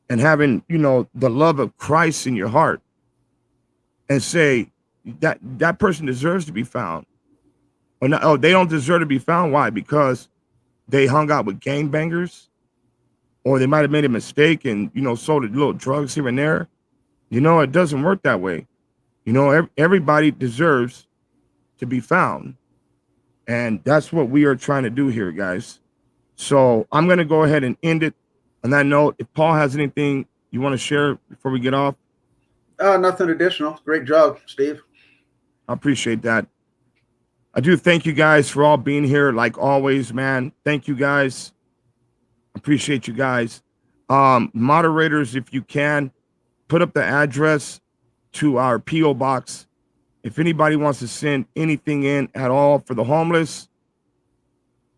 and having, you know, the love of Christ in your heart and say that person deserves to be found. Or not, oh, they don't deserve to be found. Why? Because they hung out with gangbangers, or they might have made a mistake and, you know, sold a little drugs here and there. You know, it doesn't work that way. You know, everybody deserves to be found. And that's what we are trying to do here, guys. So I'm going to go ahead and end it on that note. If Paul has anything you want to share before we get off. Nothing additional. Great job, Steve. I appreciate that. I do thank you guys for all being here. Like always, man. Thank you guys. Appreciate you guys. Moderators, if you can, put up the address to our P.O. box. If anybody wants to send anything in at all for the homeless,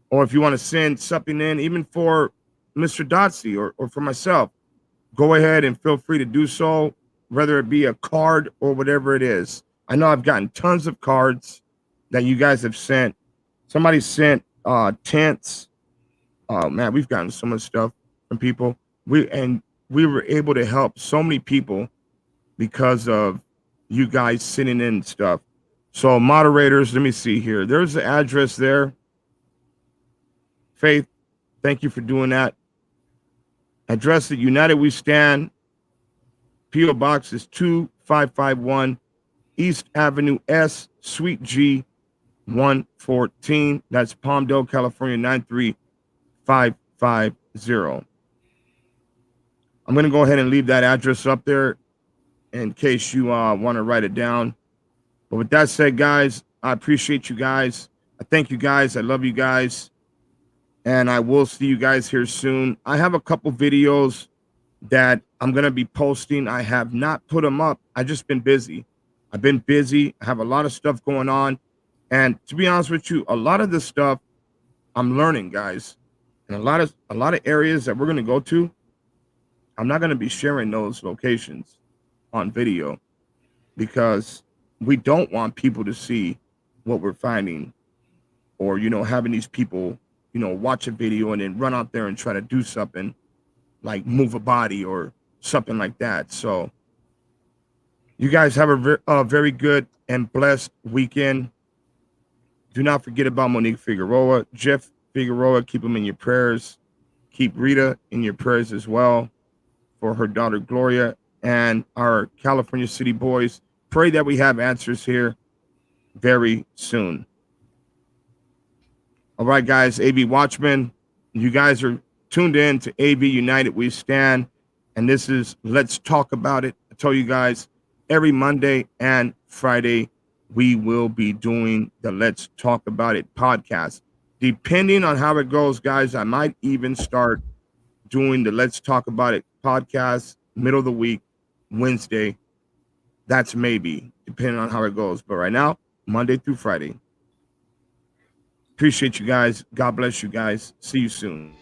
or if you want to send something in, even for Mr. Dotsy or for myself, go ahead and feel free to do so, whether it be a card or whatever it is. I know I've gotten tons of cards that you guys have sent. Somebody sent tents. Oh man, we've gotten so much stuff from people. We were able to help so many people because of you guys sending in stuff. So moderators, let me see here. There's the address there. Faith, thank you for doing that. Address at United We Stand. P.O. Box is 2551 East Avenue S, Suite G, 114. That's Palmdale, California, 93550. I'm going to go ahead and leave that address up there in case you want to write it down. But with that said, guys, I appreciate you guys. I thank you guys. I love you guys. And I will see you guys here soon. I have a couple videos that I'm going to be posting. I have not put them up. I've just been busy. I've been busy. I have a lot of stuff going on. And to be honest with you, a lot of this stuff I'm learning, guys. And a lot of areas that we're going to go to, I'm not going to be sharing those locations on video because we don't want people to see what we're finding, or, you know, having these people, you know, watch a video and then run out there and try to do something like move a body or something like that. So you guys have a very good and blessed weekend. Do not forget about Monique Figueroa, Jeff Figueroa. Keep them in your prayers. Keep Rita in your prayers as well for her daughter Gloria, and our California City boys. Pray that we have answers here very soon. All right, guys, AV Watchmen, you guys are tuned in to AV United We Stand, and this is Let's Talk About It. I tell you guys, every Monday and Friday, we will be doing the Let's Talk About It podcast. Depending on how it goes, guys, I might even start doing the Let's Talk About It podcast middle of the week, Wednesday. That's maybe, depending on how it goes. But right now, Monday through Friday. Appreciate you guys. God bless you guys. See you soon.